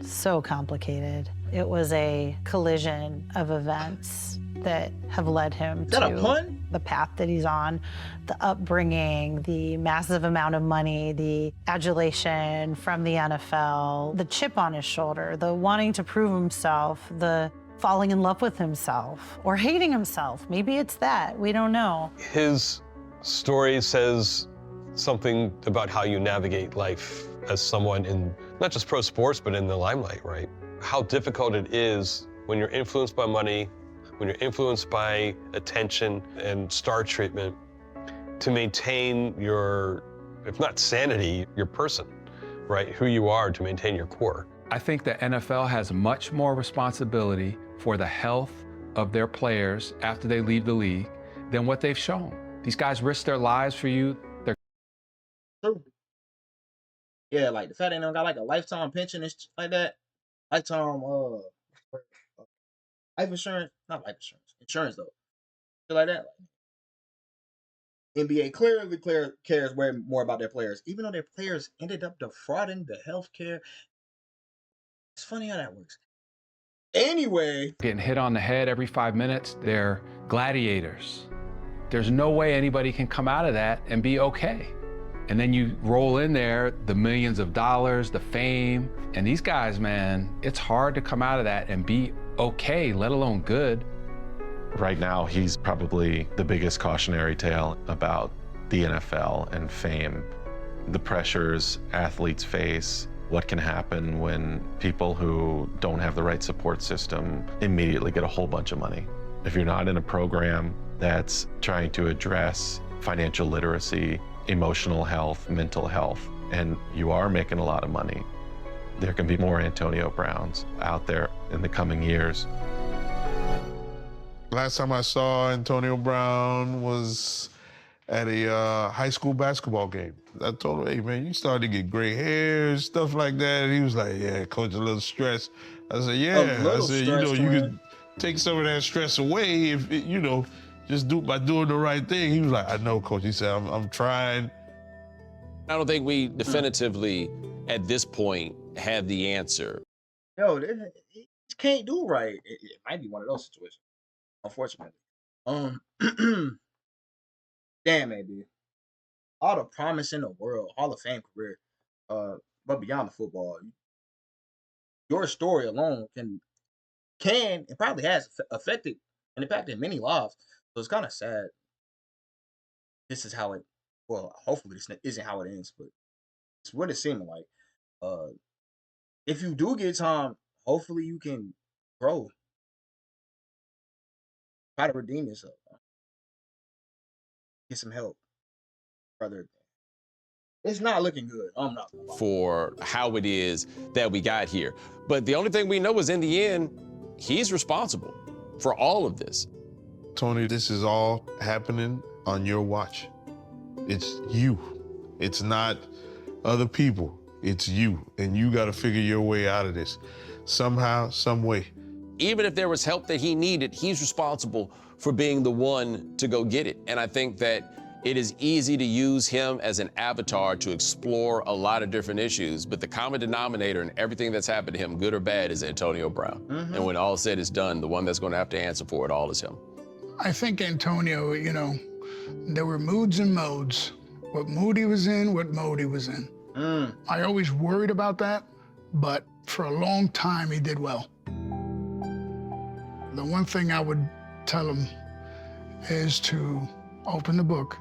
so complicated. It was a collision of events that have led him to the path that he's on, the upbringing, the massive amount of money, the adulation from the NFL, the chip on his shoulder, the wanting to prove himself, the falling in love with himself or hating himself. Maybe it's that, we don't know. His story says something about how you navigate life as someone in not just pro sports, but in the limelight, right? How difficult it is when you're influenced by money, when you're influenced by attention and star treatment, to maintain your, if not sanity, your person, right? Who you are, to maintain your core. I think the NFL has much more responsibility for the health of their players after they leave the league than what they've shown. These guys risk their lives for you. They're True. Yeah, like the fact they don't got like a lifetime pension and shit like that. Lifetime life insurance, not life insurance though. Shit like that. NBA clearly cares way more about their players, even though their players ended up defrauding the healthcare. It's funny how that works. Anyway, getting hit on the head every 5 minutes. They're gladiators. There's no way anybody can come out of that and be okay. And then you roll in there the millions of dollars, the fame, and these guys, man, it's hard to come out of that and be okay, let alone good. Right now, he's probably the biggest cautionary tale about the NFL and fame, the pressures athletes face, what can happen when people who don't have the right support system immediately get a whole bunch of money. If you're not in a program that's trying to address financial literacy, emotional health, mental health, and you are making a lot of money, there can be more Antonio Browns out there in the coming years. Last time I saw Antonio Brown was at a high school basketball game. I told him, hey man, you started to get gray hair, stuff like that. And he was like, yeah, coach, a little stress. I said, yeah. I said, you know, you could take some of that stress away if, you know, just by doing the right thing. He was like, I know, coach. He said, I'm trying. I don't think we definitively, at this point, have the answer. Yo, it can't do right. It might be one of those situations, unfortunately. Damn, maybe. All the promise in the world, Hall of Fame career, but beyond the football, your story alone can and probably has affected and impacted many lives. So it's kind of sad. This is how it. Well, hopefully this isn't how it ends, but it's what it's seeming like. If you do get time, hopefully you can grow, try to redeem yourself, get some help, brother. It's not looking good. I'm not gonna lie. For how it is that we got here. But the only thing we know is in the end, he's responsible for all of this. Tony, this is all happening on your watch. It's you. It's not other people. It's you. And you got to figure your way out of this somehow, some way. Even if there was help that he needed, he's responsible for being the one to go get it. And I think that it is easy to use him as an avatar to explore a lot of different issues, but the common denominator in everything that's happened to him, good or bad, is Antonio Brown. And when all said is done, the one that's going to have to answer for it all is him. I think Antonio, you know, there were moods and modes. What mood he was in, what mode he was in. I always worried about that, but for a long time he did well. The one thing I would tell him is to open the book.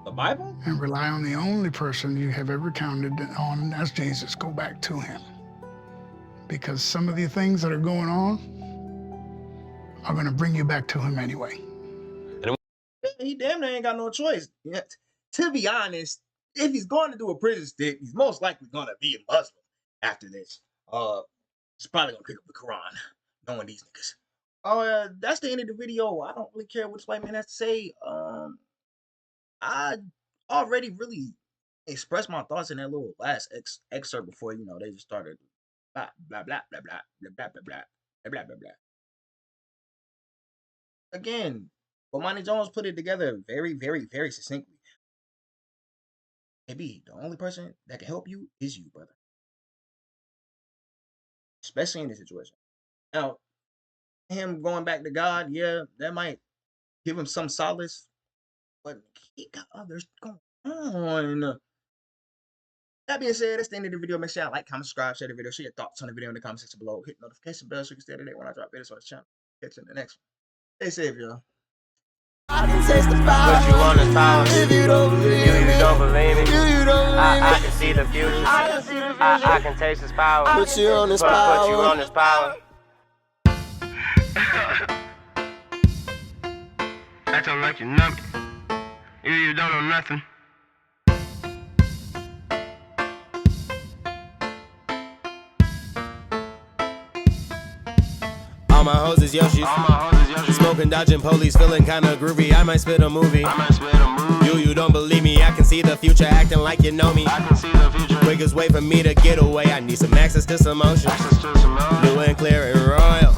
The Bible? And rely on the only person you have ever counted on, and that's Jesus. Go back to him. Because some of the things that are going on are going to bring you back to him anyway. He damn near ain't got no choice. Yeah. To be honest, if he's going to do a prison stick, he's most likely going to be a Muslim after this. He's probably going to pick up the Quran, knowing these niggas. Oh, that's the end of the video. I don't really care what this white man has to say. I already really expressed my thoughts in that little last excerpt before, you know, they just started blah, blah, blah, blah, blah, blah, blah, blah, blah, blah, blah, blah. Again, Bomani Jones put it together very, very, very succinctly. Maybe the only person that can help you is you, brother. Especially in this situation. Now, him going back to God, yeah, that might give him some solace, but he got others going on. That being said, that's the end of the video. Make sure you like, comment, subscribe, share the video, share your thoughts on the video in the comment section below. Hit the notification bell so you can stay up to date when I drop videos on this channel. Catch you in the next one. Stay safe, y'all. I can taste the power. Put you on this power. If you don't believe it, you don't believe it. I can see the future. I can taste this power. Put you on this power. Put you on this power. Act like you know me. You don't know nothing. All my hoes is Yoshi's. Smoking, dodging police, feeling kinda groovy. I might spit a movie. You don't believe me. I can see the future, acting like you know me. I can see the future. Quickest way for me to get away. I need some access to some motion. New and clear and royal.